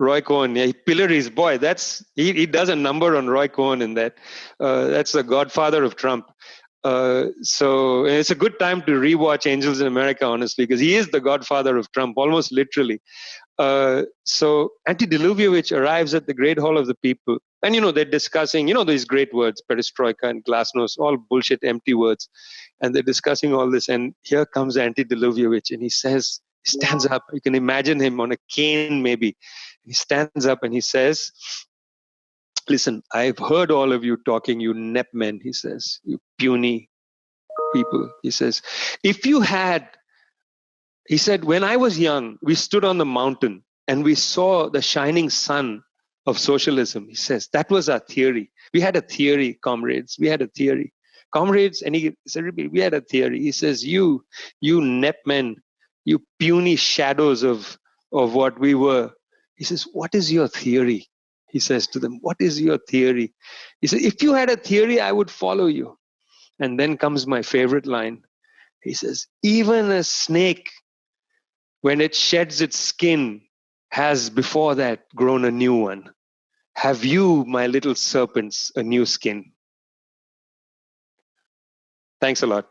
Roy Cohen. Yeah, he pillories. Boy, he does a number on Roy Cohen in that. That's the godfather of Trump. So it's a good time to rewatch Angels in America, honestly, because he is the godfather of Trump, almost literally. So Antidiluvievich arrives at the Great Hall of the People. And, you know, they're discussing, you know, these great words, perestroika and glasnost, all bullshit, empty words. And they're discussing all this. And here comes Antidiluvievich, and he stands up. You can imagine him on a cane, maybe. He stands up and he says, Listen, I've heard all of you talking, you nep men, he says, you puny people. He says, if you had, he said, when I was young, we stood on the mountain and we saw the shining sun of socialism. He says, that was our theory. We had a theory, comrades. We had a theory. Comrades, and he said, we had a theory. He says, you nep men, you puny shadows of what we were. He says, what is your theory? He says to them, what is your theory? He said, if you had a theory, I would follow you. And then comes my favorite line. He says, even a snake, when it sheds its skin, has before that grown a new one. Have you, my little serpents, a new skin? Thanks a lot.